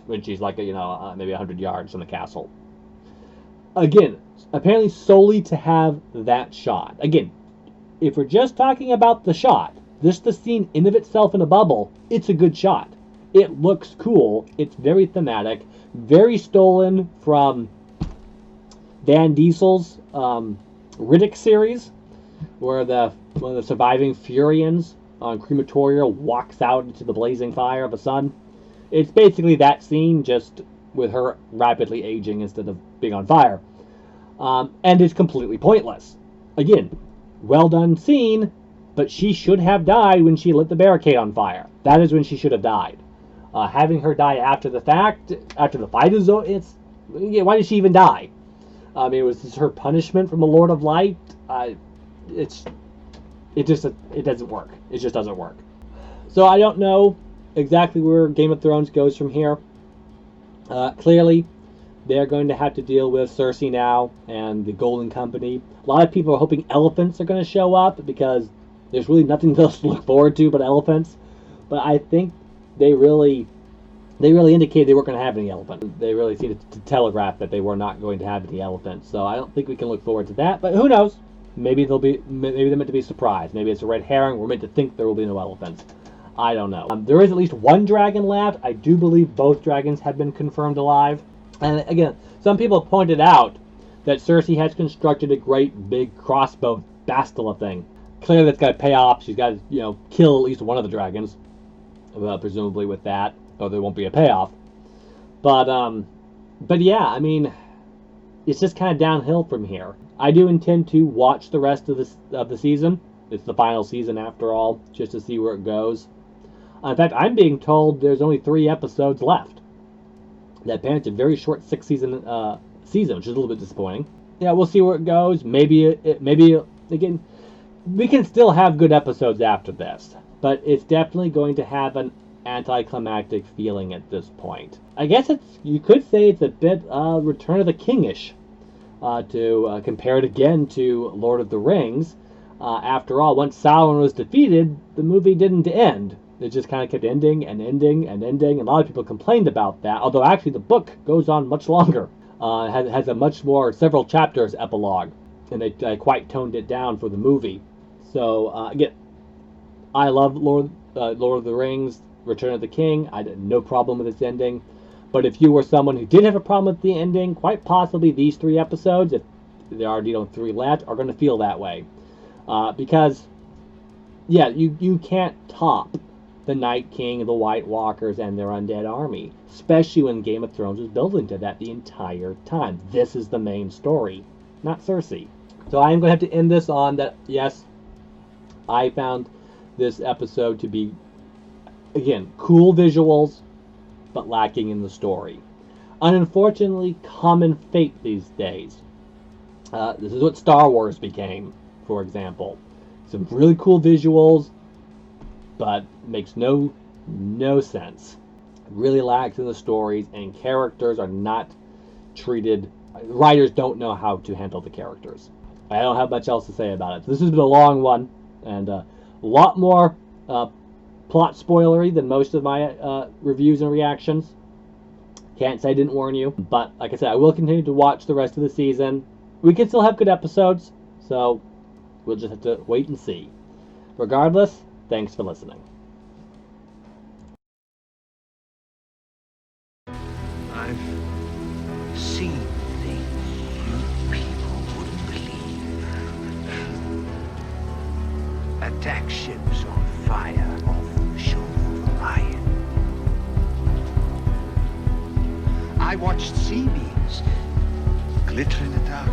Speaker 3: when she's like, maybe 100 yards from the castle. Again, apparently solely to have that shot. Again, if we're just talking about the shot, this the scene in of itself in a bubble, it's a good shot. It looks cool. It's very thematic, very stolen from Van Diesel's Riddick series, where one of the surviving Furians on Crematoria walks out into the blazing fire of the sun. It's basically that scene, just with her rapidly aging instead of being on fire. And it's completely pointless. Again, well done scene, but she should have died when she lit the barricade on fire. That is when she should have died. Having her die after the fact, after the fight is over, why did she even die? Was this her punishment from the Lord of Light? It doesn't work. It just doesn't work. So I don't know exactly where Game of Thrones goes from here. Clearly, they're going to have to deal with Cersei now and the Golden Company. A lot of people are hoping elephants are going to show up because there's really nothing else to look forward to but elephants. But I think they really indicated they weren't going to have any elephants. They really seemed to telegraph that they were not going to have any elephants. So I don't think we can look forward to that. But who knows? Maybe they're meant to be surprised. Maybe it's a red herring. We're meant to think there will be no elephants. I don't know. There is at least one dragon left. I do believe both dragons have been confirmed alive. And again, some people pointed out that Cersei has constructed a great big crossbow bastila thing. Clearly that's got to pay off. She's got to, kill at least one of the dragons. Presumably with that. Or there won't be a payoff. But yeah, it's just kind of downhill from here. I do intend to watch the rest of the season. It's the final season after all, just to see where it goes. In fact, I'm being told there's only 3 episodes left. That apparently it's a very short 6-season season, which is a little bit disappointing. Yeah, we'll see where it goes. Maybe again, we can still have good episodes after this, but it's definitely going to have an anticlimactic feeling at this point. I guess you could say it's a bit Return of the King-ish to compare it again to Lord of the Rings. After all, once Sauron was defeated, the movie didn't end. It just kind of kept ending and ending and ending. And a lot of people complained about that, although actually the book goes on much longer. Has a much more, several chapters epilogue, and they quite toned it down for the movie. So again, I love Lord of the Rings, Return of the King. I had no problem with its ending. But if you were someone who did have a problem with the ending, quite possibly these 3 episodes, if there are 3 left, are going to feel that way. Because, yeah, you can't top the Night King, the White Walkers, and their undead army. Especially when Game of Thrones was building to that the entire time. This is the main story, not Cersei. So I am going to have to end this on that, yes, I found this episode to be, again, cool visuals, but lacking in the story. An unfortunately common fate these days. This is what Star Wars became, for example. Some really cool visuals, but makes no sense. It really lacks in the stories, and characters are not treated. Writers don't know how to handle the characters. I don't have much else to say about it. This has been a long one, and a lot more plot spoilery than most of my reviews and reactions. Can't say I didn't warn you, but like I said, I will continue to watch the rest of the season. We can still have good episodes, so we'll just have to wait and see. Regardless, thanks for listening.
Speaker 1: I've seen things you people wouldn't believe. Attack ships on fire off the shore of Orion. I watched sea beams glitter in the dark